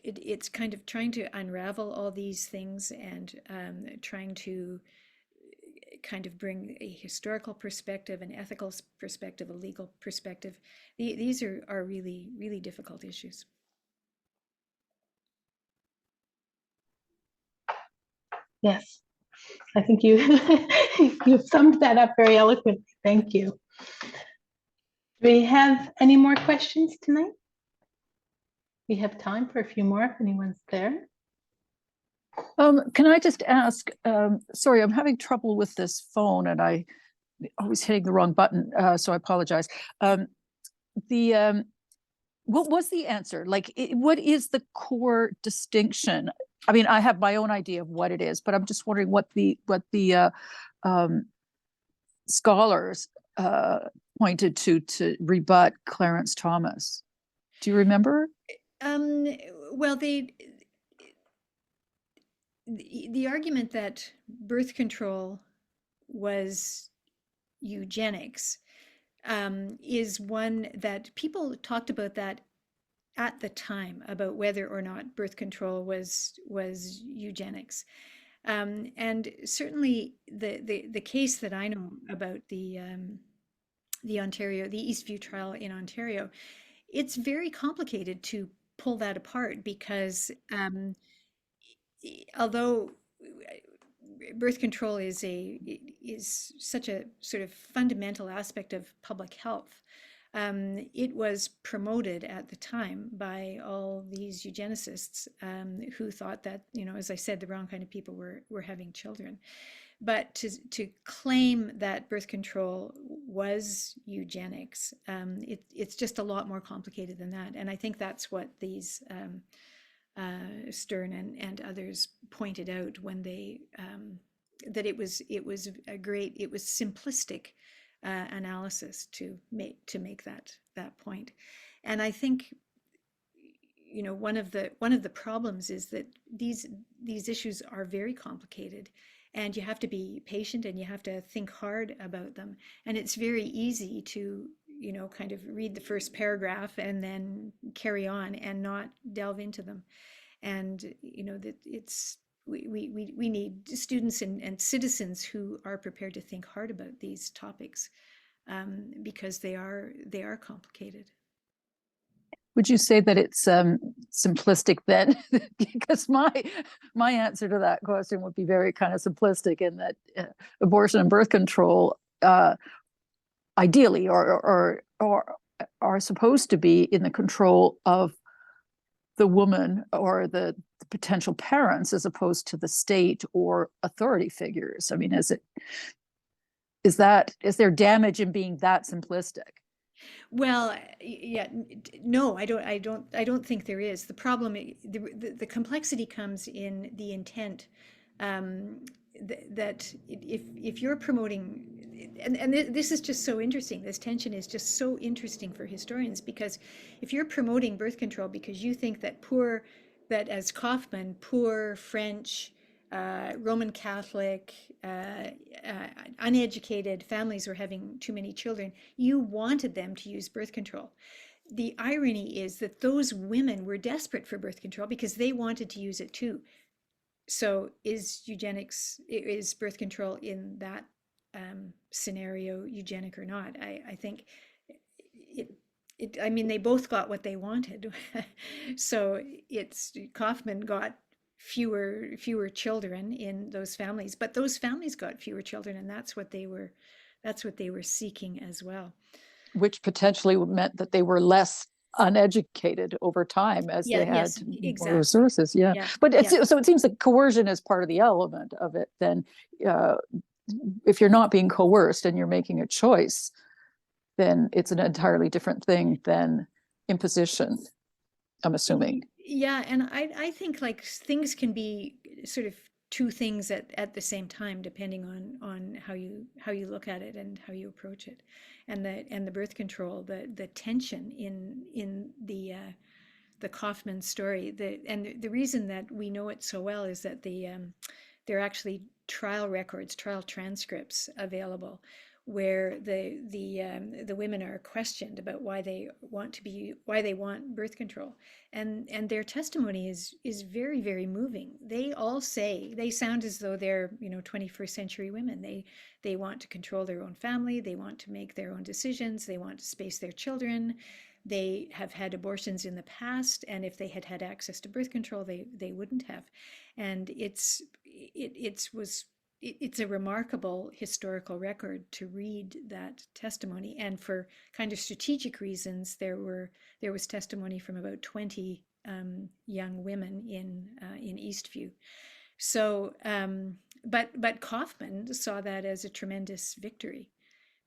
it's kind of trying to unravel all these things and trying to kind of bring a historical perspective, an ethical perspective, a legal perspective. These are really, really difficult issues.
Yes, I think you've summed that up very eloquently. Thank you. Do we have any more questions tonight? We have time for a few more if anyone's there.
Can I just ask, sorry, I'm having trouble with this phone and I always hitting the wrong button, so I apologize. What was the answer? Like, what is the core distinction? I mean, I have my own idea of what it is, but I'm just wondering what the scholars pointed to rebut Clarence Thomas. Do you remember?
Well, the argument that birth control was eugenics is one that people talked about that at the time, about whether or not birth control was eugenics. And certainly the case that I know about the Eastview trial in Ontario, it's very complicated to pull that apart because although birth control is such a sort of fundamental aspect of public health, it was promoted at the time by all these eugenicists who thought that, as I said, the wrong kind of people were having children. But to claim that birth control was eugenics, it's just a lot more complicated than that. And I think that's what these Stern and others pointed out when they that it was simplistic analysis to make that point. And I think one of the problems is that these issues are very complicated, and you have to be patient and you have to think hard about them. And it's very easy to kind of read the first paragraph and then carry on and not delve into them. And that we need students and citizens who are prepared to think hard about these topics because they are complicated.
Would you say that it's simplistic then? Because my answer to that question would be very kind of simplistic, in that abortion and birth control ideally or are supposed to be in the control of the woman or the potential parents, as opposed to the state or authority figures. I mean, is there damage in being that simplistic?
Well, yeah, no, I don't think there is. The problem, the complexity comes in the intent, that if you're promoting, and this is just so interesting, this tension is just so interesting for historians, because if you're promoting birth control because you think that as Kaufman, poor French, Roman Catholic, uneducated families were having too many children, you wanted them to use birth control. The irony is that those women were desperate for birth control because they wanted to use it too. So is birth control in that scenario eugenic or not? I think I mean, they both got what they wanted. So Kaufman got fewer children in those families, but those families got fewer children, and that's what they were seeking as well.
Which potentially meant that they were less uneducated over time as they had more resources. But so it seems that coercion is part of the element of it. Then if you're not being coerced and you're making a choice, then it's an entirely different thing than imposition, I'm assuming.
Yeah, and I think like things can be sort of two things at the same time, depending on how you look at it and how you approach it. And the birth control, the tension in the Kaufman story, and the reason that we know it so well is that there are actually trial records, trial transcripts available, where the women are questioned about why they want birth control, and their testimony is very, very moving. They all say, they sound as though they're 21st century women. They want to control their own family, they want to make their own decisions, they want to space their children. They have had abortions in the past, and if they had access to birth control, they wouldn't have. And it was it's a remarkable historical record to read that testimony. And for kind of strategic reasons, there was testimony from about 20 young women in Eastview. So, but Kaufman saw that as a tremendous victory.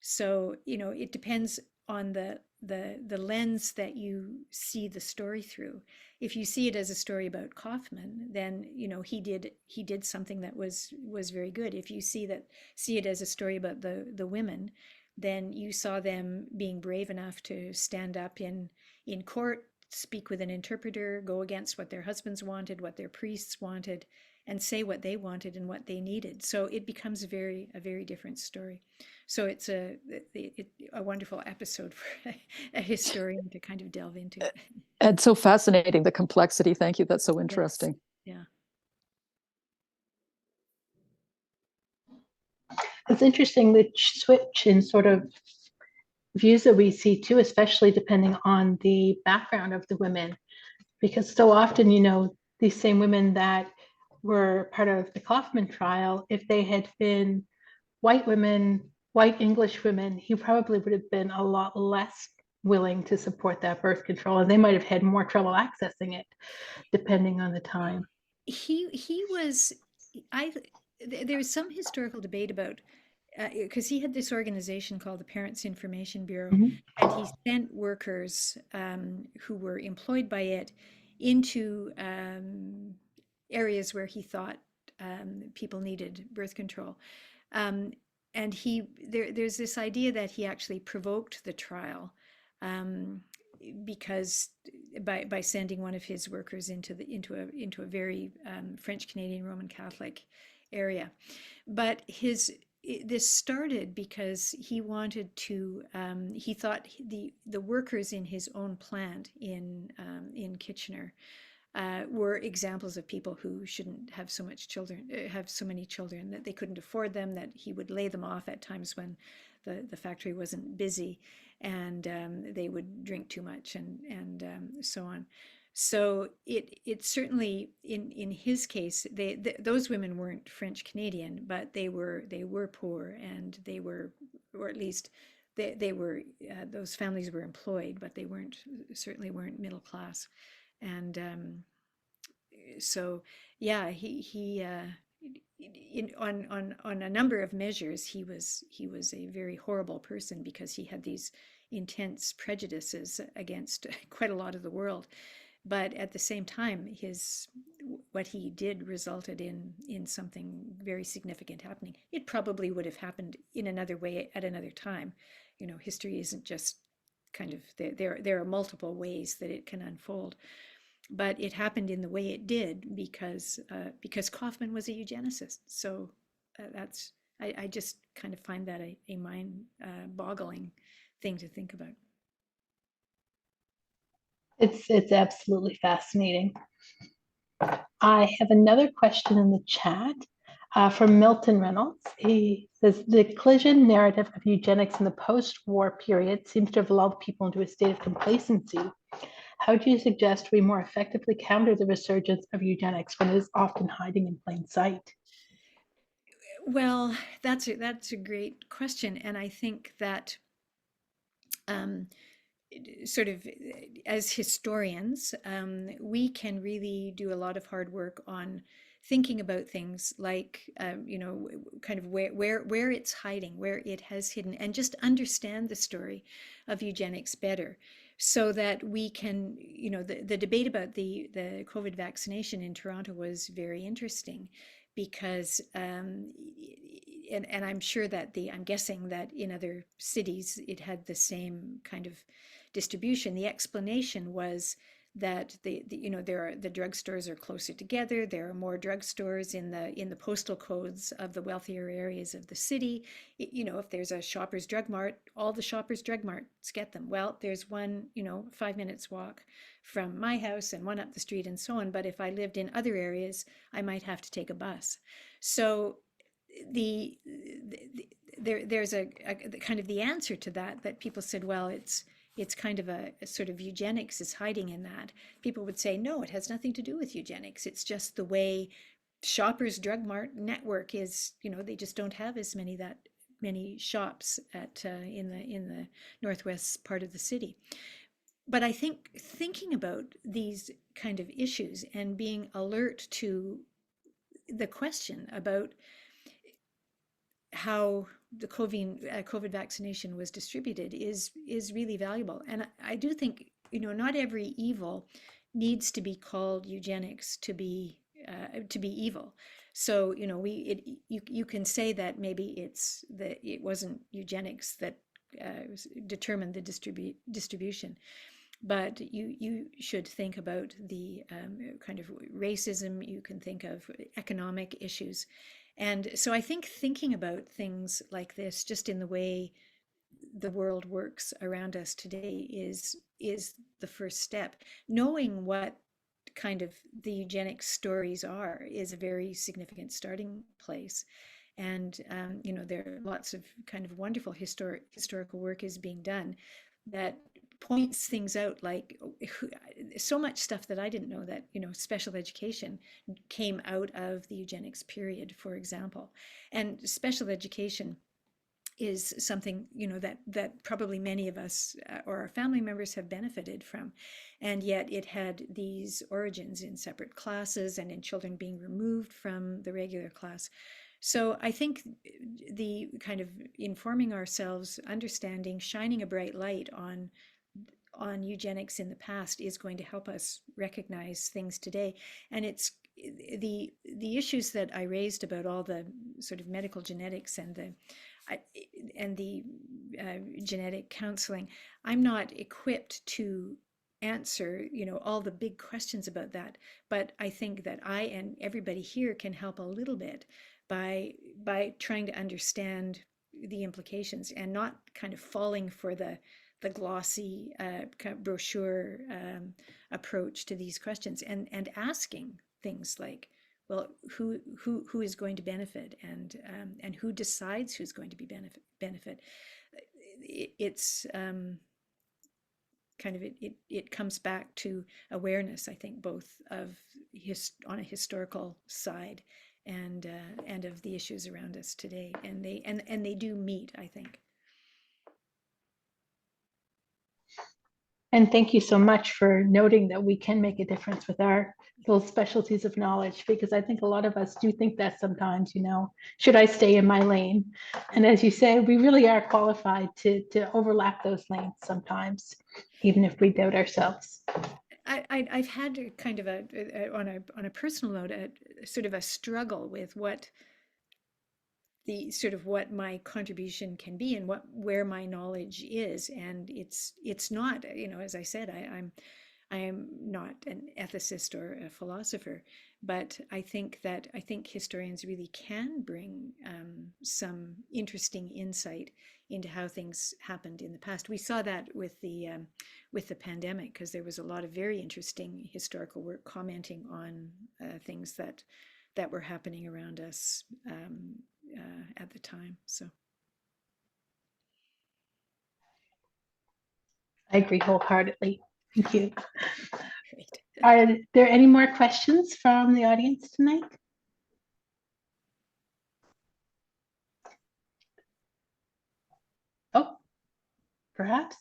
So, it depends on the lens that you see the story through. If you see it as a story about Kaufman, then he did something that was very good. If you see it as a story about the women, then you saw them being brave enough to stand up in court, speak with an interpreter, go against what their husbands wanted, what their priests wanted, and say what they wanted and what they needed. So it becomes a very different story. So it's a wonderful episode for a historian to kind of delve into.
And so fascinating, the complexity. Thank you. That's so interesting.
Yes. Yeah.
It's interesting the switch in sort of views that we see too, especially depending on the background of the women, because so often, these same women that were part of the Kaufman trial, if they had been white women, white English women, he probably would have been a lot less willing to support that birth control, and they might have had more trouble accessing it, depending on the time.
He was, there's some historical debate about, because he had this organization called the Parents Information Bureau, and he sent workers who were employed by it into areas where he thought people needed birth control. And there's this idea that he actually provoked the trial because by sending one of his workers into a very French Canadian Roman Catholic area. But this started because he wanted to, he thought the workers in his own plant in Kitchener were examples of people who shouldn't have so many children, that they couldn't afford them, that he would lay them off at times when the factory wasn't busy, and they would drink too much and so on. So it certainly in his case, those women weren't French Canadian, but they were poor, and they were, or at least they were, those families were employed, but they certainly weren't middle class. And so yeah, he on a number of measures, he was a very horrible person, because he had these intense prejudices against quite a lot of the world. But at the same time, what he did resulted in something very significant happening. It probably would have happened in another way at another time. History isn't just kind of, there are multiple ways that it can unfold. But it happened in the way it did because Kaufman was a eugenicist. So I just kind of find that a mind-boggling thing to think about.
It's absolutely fascinating. I have another question in the chat from Milton Reynolds. He says, the collision narrative of eugenics in the post-war period seems to have lulled people into a state of complacency. How do you suggest we more effectively counter the resurgence of eugenics when it is often hiding in plain sight?
Well, that's a great question, and I think that sort of as historians, we can really do a lot of hard work on thinking about things like, kind of where it's hiding, where it has hidden, and just understand the story of eugenics better, so that we can, the debate about the COVID vaccination in Toronto was very interesting, because and I'm sure that I'm guessing that in other cities it had the same kind of distribution. The explanation was that the drugstores are closer together. There are more drugstores in the postal codes of the wealthier areas of the city. If there's a Shoppers Drug Mart, all the Shoppers Drug Marts get them. Well, there's one, 5 minutes walk from my house and one up the street and so on. But if I lived in other areas, I might have to take a bus. So there's a kind of the answer to that people said, well, it's kind of a sort of eugenics is hiding in that. People would say, no, it has nothing to do with eugenics. It's just the way Shoppers Drug Mart network is, they just don't have as many shops in the northwest part of the city. But I think thinking about these kind of issues and being alert to the question about how the COVID vaccination was distributed is really valuable. And I do think, not every evil needs to be called eugenics to be evil. So, you can say that maybe it wasn't eugenics that determined the distribution, but you should think about the kind of racism. You can think of economic issues. And so I think thinking about things like this, just in the way the world works around us today, is the first step. Knowing what kind of the eugenic stories are is a very significant starting place. And there are lots of kind of wonderful historical work is being done that points things out, like so much stuff that I didn't know, that special education came out of the eugenics period, for example. And special education is something that probably many of us or our family members have benefited from, and yet it had these origins in separate classes and in children being removed from the regular class. So I think the kind of informing ourselves, understanding, shining a bright light on eugenics in the past is going to help us recognize things today. And it's the issues that I raised about all the sort of medical genetics and the genetic counseling. I'm not equipped to answer all the big questions about that, but I think that I and everybody here can help a little bit by trying to understand the implications and not kind of falling for the glossy kind of brochure approach to these questions, and asking things like, well, who is going to benefit, and who decides who's going to be benefit. It's kind of it comes back to awareness, I think, both of on a historical side and of the issues around us today, and they do meet, I think.
And thank you so much for noting that we can make a difference with our little specialties of knowledge, because I think a lot of us do think that sometimes, should I stay in my lane? And as you say, we really are qualified to overlap those lanes sometimes, even if we doubt ourselves.
I've had kind of on a personal note, sort of a struggle with what my contribution can be, and where my knowledge is. And it's not, as I said, I am not an ethicist or a philosopher, but I think historians really can bring some interesting insight into how things happened in the past. We saw that with the pandemic, because there was a lot of very interesting historical work commenting on things that were happening around us at the time. So
I agree wholeheartedly. Thank you.
great.
Are there any more questions from the audience tonight? Oh, perhaps.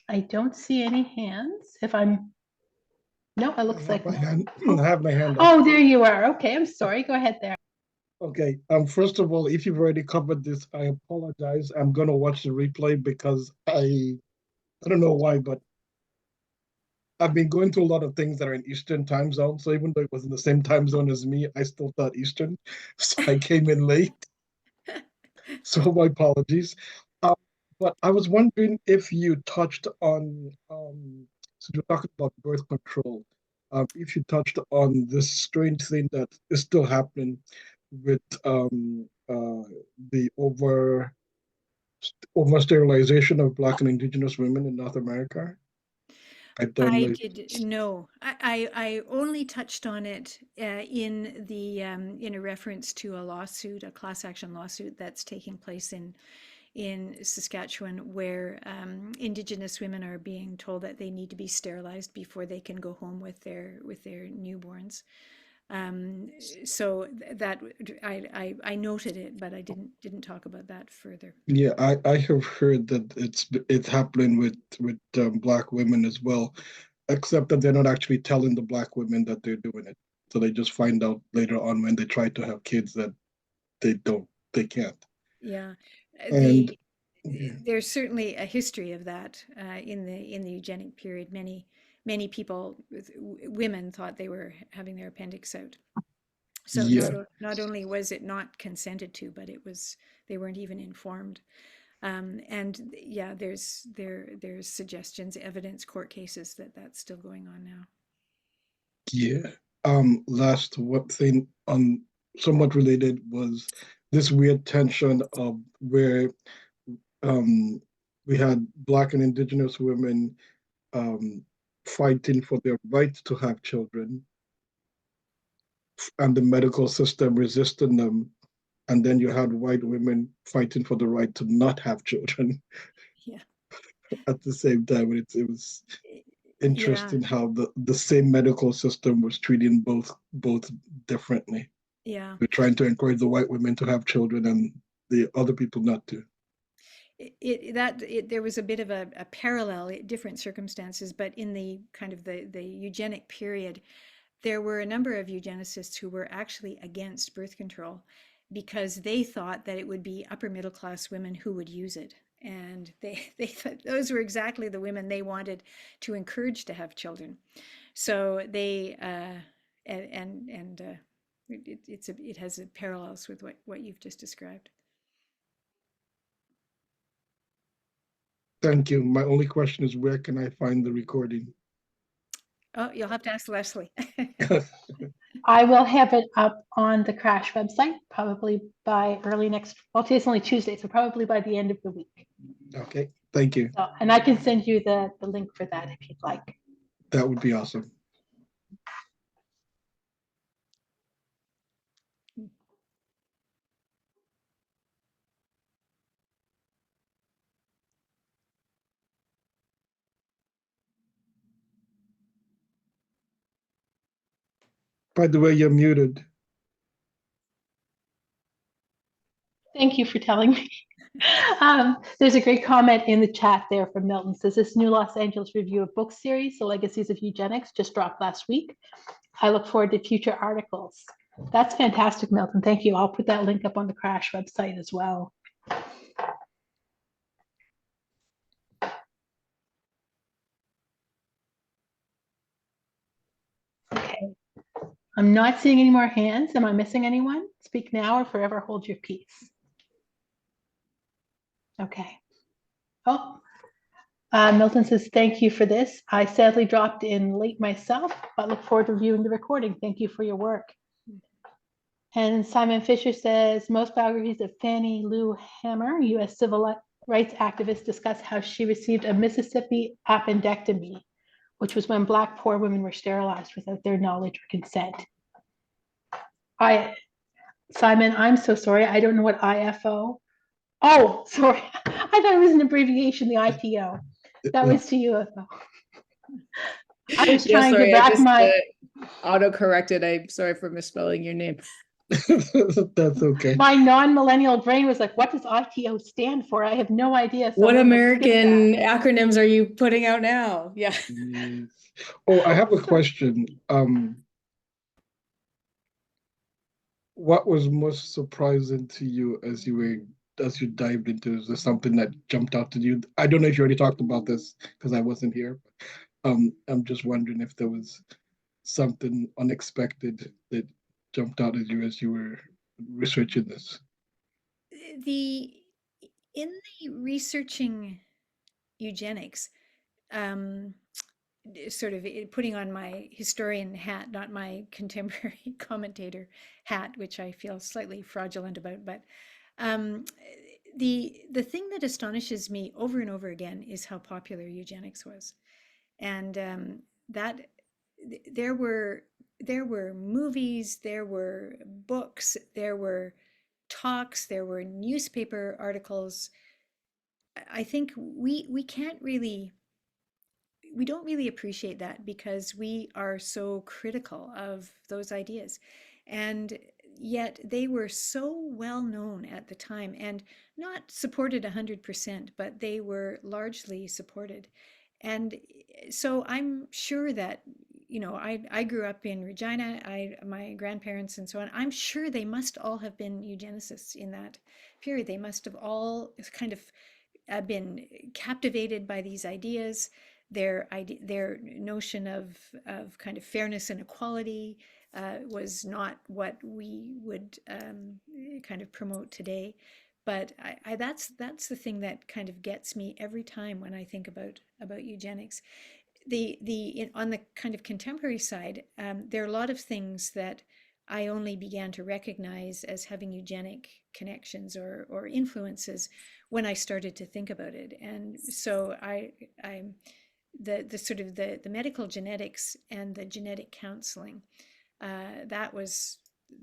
I don't see any hands. No, it looks like
I have my hand up.
Oh, there you are. Okay, I'm sorry. Go ahead there.
Okay. First of all, if you've already covered this, I apologize. I'm gonna watch the replay because I don't know why, but I've been going through a lot of things that are in Eastern time zone. So even though it was in the same time zone as me, I still thought Eastern. So I came in late. So my apologies. But I was wondering if you touched on, so you're talking about birth control. If you touched on this strange thing that is still happening with the over sterilization of Black and Indigenous women in North America. I don't know.
I only touched on it in a reference to a class action lawsuit that's taking place in in Saskatchewan where Indigenous women are being told that they need to be sterilized before they can go home with their newborns. So that I noted it, but I didn't talk about that further.
Yeah, I have heard that it's happening with black women as well, except that they're not actually telling the black women that they're doing it. So they just find out later on when they try to have kids that they can't.
Yeah,
And yeah,
there's certainly a history of that in the eugenic period. Many people, women, thought they were having their appendix out. So
yeah,
not only was it not consented to, but they weren't even informed. And yeah, there's suggestions, evidence, court cases that that's still going on now.
yeah. Last what thing on somewhat related was this weird tension of where um we had black and indigenous women um fighting for their right to have children and the medical system resisting them. And then you had white women fighting for the right to not have children
Yeah,
at the same time. And it was
yeah,
interesting how the same medical system was treating both differently.
yeah.
We're trying to encourage the white women to have children and the other people not to.
There was a bit of a parallel, different circumstances, but in the kind of the eugenic period, there were a number of eugenicists who were actually against birth control because they thought that it would be upper middle class women who would use it. And they thought those were exactly the women they wanted to encourage to have children. So it has parallels with what you've just described.
Thank you. My only question is, where can I find the recording?
Oh, you'll have to ask Leslie.
I will have it up on the Crash website probably by early next, well, today's only Tuesday, so probably by the end of the week.
Okay, thank you.
So, and I can send you the link for that if you'd like.
That would be awesome. By the way, you're muted.
Thank you for telling me. There's a great comment in the chat there from Milton. Says this new Los Angeles Review of Books series, The Legacies of Eugenics, just dropped last week. I look forward to future articles. That's fantastic, Milton. Thank you. I'll put that link up on the Crash website as well. Okay. I'm not seeing any more hands. Am I missing anyone? Speak now or forever hold your peace. Okay. Oh, Milton says, thank you for this. I sadly dropped in late myself, but look forward to viewing the recording. Thank you for your work. And Simon Fisher says, most biographies of Fannie Lou Hamer, U.S. civil rights activist, discuss how she received a Mississippi appendectomy, which was when Black poor women were sterilized without their knowledge or consent. Simon, I'm so sorry. I don't know what IFO. Oh, sorry. I thought it was an abbreviation, the IPO. That was to UFO. I was trying to back my
auto-corrected. I'm sorry for misspelling your name.
That's okay.
My non-millennial brain was like, what does ITO stand for? I have no idea. So
What American acronyms are you putting out now? Yeah.
Yes. Oh, I have a question. What was most surprising to you as you dived into? Is there something that jumped out to you? I don't know if you already talked about this because I wasn't here. I'm just wondering if there was something unexpected that jumped out at you as you were researching this.
In the researching eugenics, sort of putting on my historian hat, not my contemporary commentator hat, which I feel slightly fraudulent about. But the thing that astonishes me over and over again is how popular eugenics was, and that there were movies, there were books, there were talks, there were newspaper articles I think we can't really, we don't really appreciate that because we are so critical of those ideas. And yet they were so well known at the time and not supported 100%, but they were largely supported. And so I'm sure that, I grew up in Regina, my grandparents and so on. I'm sure they must all have been eugenicists in that period. They must have all kind of been captivated by these ideas, their notion of kind of fairness and equality was not what we would kind of promote today. But that's the thing that kind of gets me every time when I think about eugenics. On the kind of contemporary side, there are a lot of things that I only began to recognize as having eugenic connections or influences when I started to think about it. And so I'm the sort of the medical genetics and the genetic counseling. That was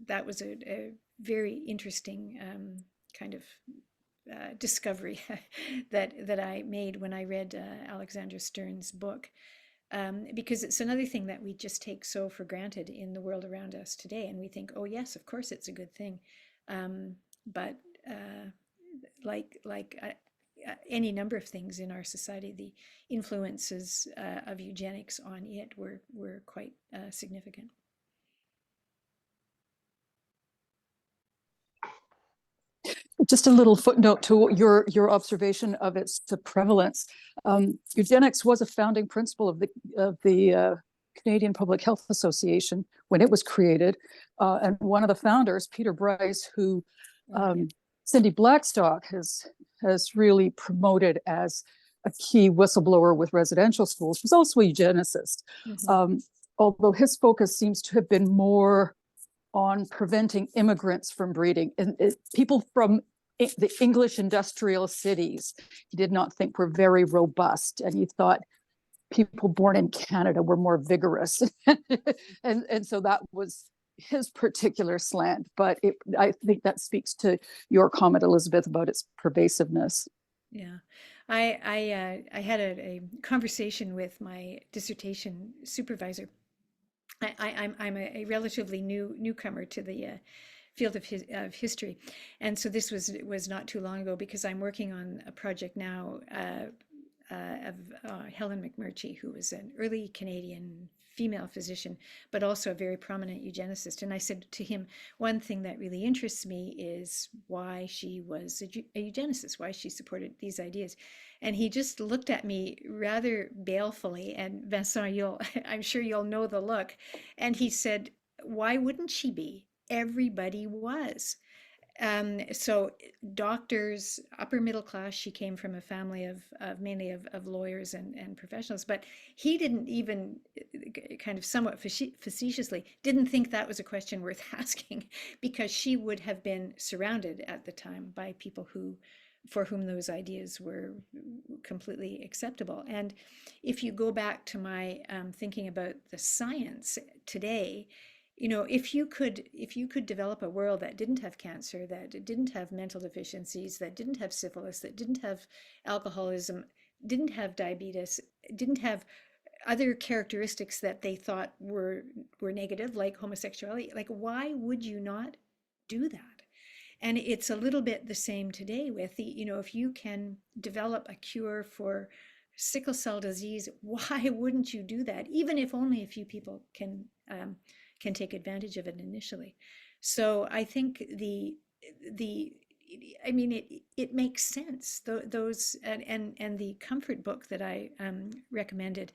a very interesting kind of discovery that I made when I read Alexandra Stern's book. Because it's another thing that we just take so for granted in the world around us today. And we think, oh, yes, of course, it's a good thing. But like any number of things in our society, the influences of eugenics on it were quite significant.
Just a little footnote to your observation of its prevalence. Eugenics was a founding principle of the Canadian Public Health Association when it was created, and one of the founders, Peter Bryce, who Cindy Blackstock has really promoted as a key whistleblower with residential schools, was also a eugenicist. Although his focus seems to have been more on preventing immigrants from breeding, and people from the English industrial cities he did not think were very robust, and he thought people born in Canada were more vigorous. and so that was his particular slant. But I think that speaks to your comment, Elizabeth, about its pervasiveness.
Yeah, I had a conversation with my dissertation supervisor. I'm a relatively newcomer to the field of history, and so this was not too long ago because I'm working on a project now of Helen McMurtry, who was an early Canadian female physician, but also a very prominent eugenicist. And I said to him, one thing that really interests me is why she was a eugenicist, why she supported these ideas. And he just looked at me rather balefully, and Vincent, I'm sure you'll know the look. And he said, why wouldn't she be? Everybody was. So doctors, upper middle class, she came from a family of mainly of lawyers and professionals, but he didn't even, kind of somewhat facetiously, didn't think that was a question worth asking, because she would have been surrounded at the time by people for whom those ideas were completely acceptable. And if you go back to my thinking about the science today, if you could develop a world that didn't have cancer, that didn't have mental deficiencies, that didn't have syphilis, that didn't have alcoholism, didn't have diabetes, didn't have other characteristics that they thought were negative, like homosexuality, like why would you not do that? And it's a little bit the same today with if you can develop a cure for sickle cell disease, why wouldn't you do that? Even if only a few people can take advantage of it initially. So I think it makes sense. Those and the comfort book that I recommended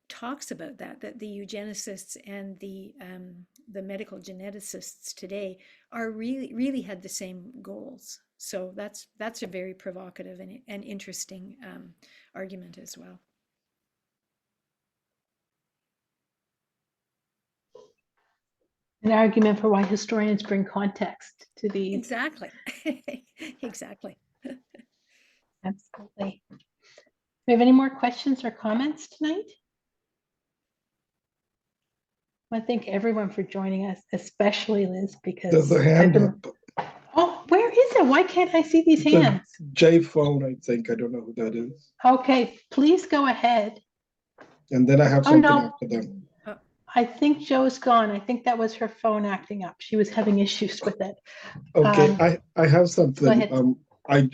talks about that the eugenicists and the medical geneticists today are really had the same goals. So that's a very provocative and interesting argument as well.
An argument for why historians bring context to these.
Exactly. Exactly.
Absolutely. Do we have any more questions or comments tonight? I thank everyone for joining us, especially Liz, because
There's a hand up.
oh, where is it? Why can't I see these
It's a
hands?
J phone, I think. I don't know who that is.
Okay, please go ahead.
And then I have
Oh,
something
no.
after them.
I think Joe's gone. I think that was her phone acting up. She was having issues with it.
Okay, I have
Go
something.
ahead.
I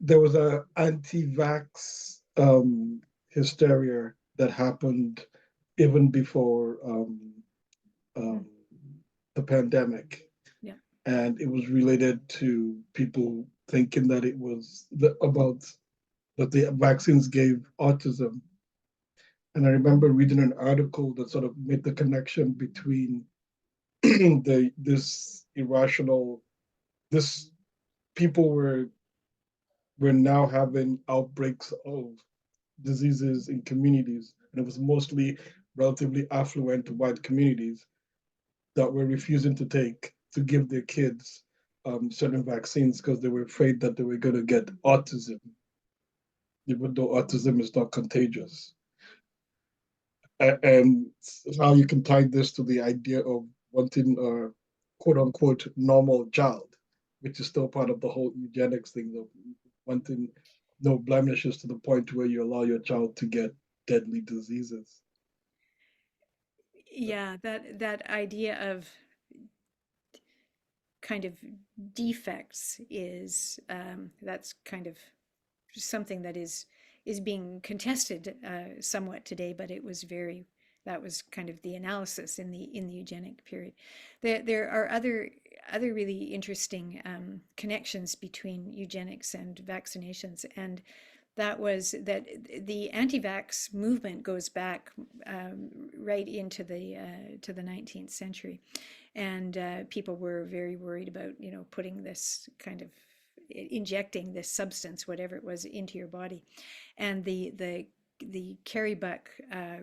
there was a anti-vax hysteria that happened even before um, the pandemic.
Yeah.
And it was related to people thinking that it was about that the vaccines gave autism. And I remember reading an article that sort of made the connection between this irrational, this people were now having outbreaks of diseases in communities, and it was mostly relatively affluent white communities that were refusing to give their kids certain vaccines because they were afraid that they were going to get autism, even though autism is not contagious. And how you can tie this to the idea of wanting a quote unquote normal child, which is still part of the whole eugenics thing of wanting no blemishes to the point where you allow your child to get deadly diseases.
Yeah, that idea of kind of defects is that's kind of something that is being contested somewhat today, but it was very that was kind of the analysis in the eugenic period. There are other really interesting connections between eugenics and vaccinations, and that was that the anti-vax movement goes back right into the to the 19th century, and people were very worried about putting this kind of injecting this substance, whatever it was, into your body. And the Carrie Buck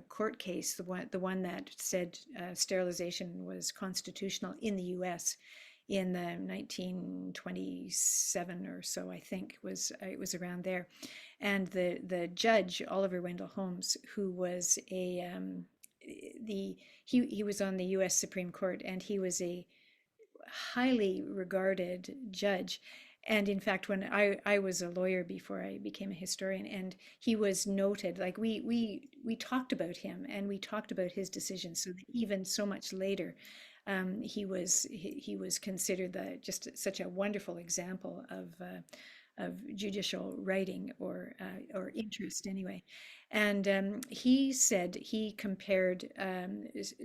court case, the one that said sterilization was constitutional in the U.S. in the 1927 or so, I think it was around there, and the judge Oliver Wendell Holmes, who was he was on the U.S. Supreme Court, and he was a highly regarded judge. And in fact, when I was a lawyer before I became a historian, and he was noted, like we talked about him and we talked about his decisions, so that even so much later, he was considered just such a wonderful example of judicial writing or interest anyway. And he said he compared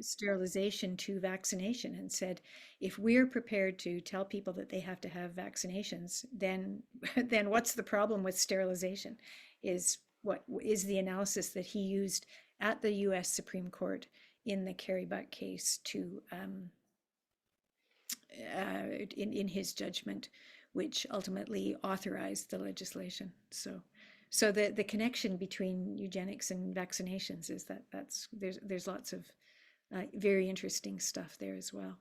sterilization to vaccination and said, if we're prepared to tell people that they have to have vaccinations, then then what's the problem with sterilization? Is what is the analysis that he used at the U.S. Supreme Court in the Carrie Buck case to in his judgment, which ultimately authorized the legislation. So the connection between eugenics and vaccinations is that's there's lots of very interesting stuff there as well.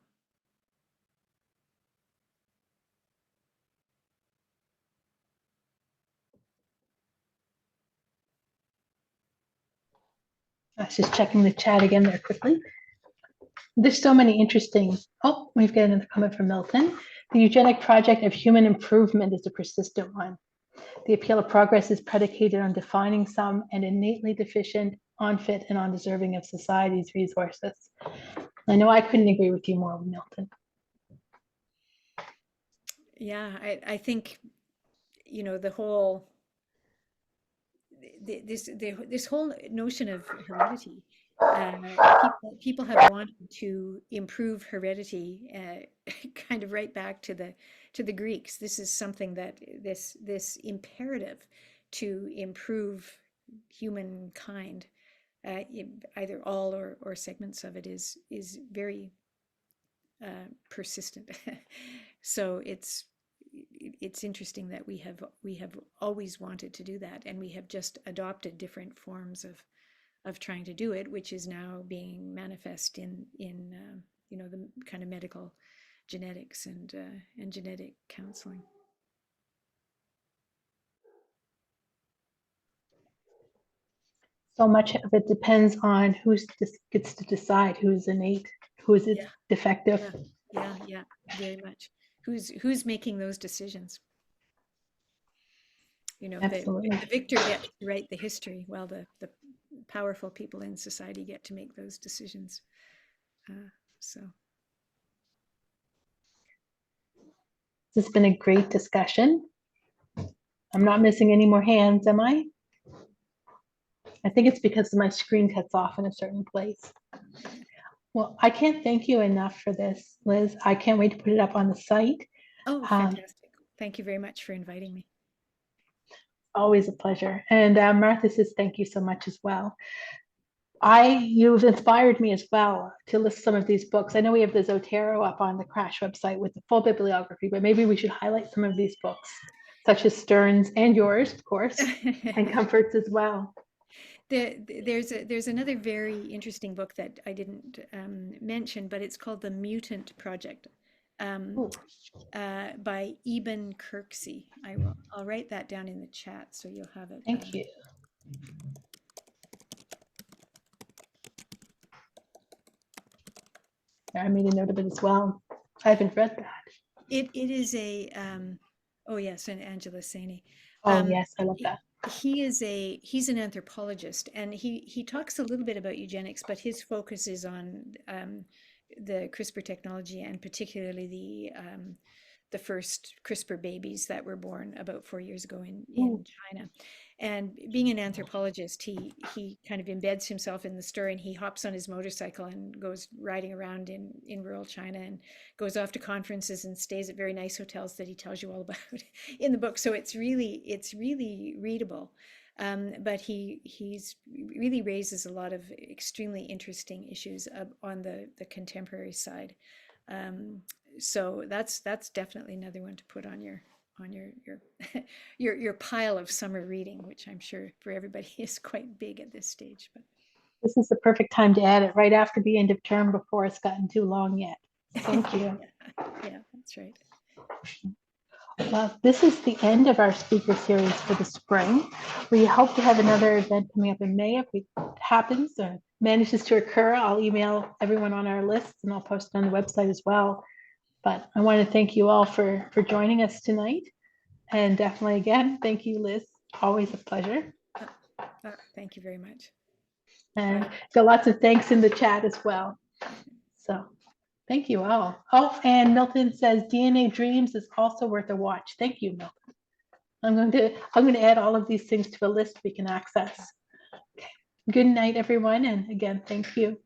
I was just checking the chat again there quickly. There's so many interesting. Oh, we've got another comment from Milton. The eugenic project of human improvement is a persistent one. The appeal of progress is predicated on defining some and innately deficient, unfit, and undeserving of society's resources. I know I couldn't agree with you more, Milton.
Yeah, I think the whole this whole notion of heredity. People have wanted to improve heredity, kind of right back to the Greeks. This is something that this imperative to improve humankind, either all or segments of it, is very persistent. So it's interesting that we have always wanted to do that, and we have just adopted different forms of trying to do it, which is now being manifest in the kind of medical genetics and genetic counseling.
So much of it depends on who gets to decide who's innate, who is
Yeah.
defective.
Yeah, very much. who's making those decisions? You know,
Absolutely.
the victor gets to write the history, while the powerful people in society get to make those decisions. So
This has been a great discussion. I'm not missing any more hands, am I? I think it's because my screen cuts off in a certain place. Well, I can't thank you enough for this, Liz. I can't wait to put it up on the site.
oh, fantastic. Thank you very much for inviting me.
Always a pleasure. And Martha says thank you so much as well. You've inspired me as well to list some of these books. I know we have the Zotero up on the Crash website with the full bibliography, but maybe we should highlight some of these books, such as Stern's and yours, of course, and Comfort's as well.
There's another very interesting book that I didn't mention, but it's called The Mutant Project, by Eben Kirksey. I'll write that down in the chat so you'll have it.
Thank you. I made a note of it as well. I haven't read that.
It is a oh yes, and Angela Saini.
Oh yes, I love that.
He's an anthropologist, and he talks a little bit about eugenics, but his focus is on the CRISPR technology, and particularly the first CRISPR babies that were born about 4 years ago in China. And being an anthropologist, he kind of embeds himself in the story, and he hops on his motorcycle and goes riding around in rural China, and goes off to conferences and stays at very nice hotels that he tells you all about in the book. So it's really readable. But he's really raises a lot of extremely interesting issues on the contemporary side. So that's definitely another one to put on your your pile of summer reading, which I'm sure for everybody is quite big at this stage. But
this is the perfect time to add it right after the end of term, before it's gotten too long yet. Thank you.
Yeah, that's right.
Well, this is the end of our speaker series for the spring. We hope to have another event coming up in May. If it happens or manages to occur, I'll email everyone on our list, and I'll post it on the website as well. But I want to thank you all for joining us tonight. And definitely, again, thank you, Liz. Always a pleasure.
Thank you very much.
And got lots of thanks in the chat as well. So thank you all. Oh, and Milton says DNA Dreams is also worth a watch. Thank you, Milton. I'm going to add all of these things to a list we can access. Okay. Good night, everyone. And again, thank you.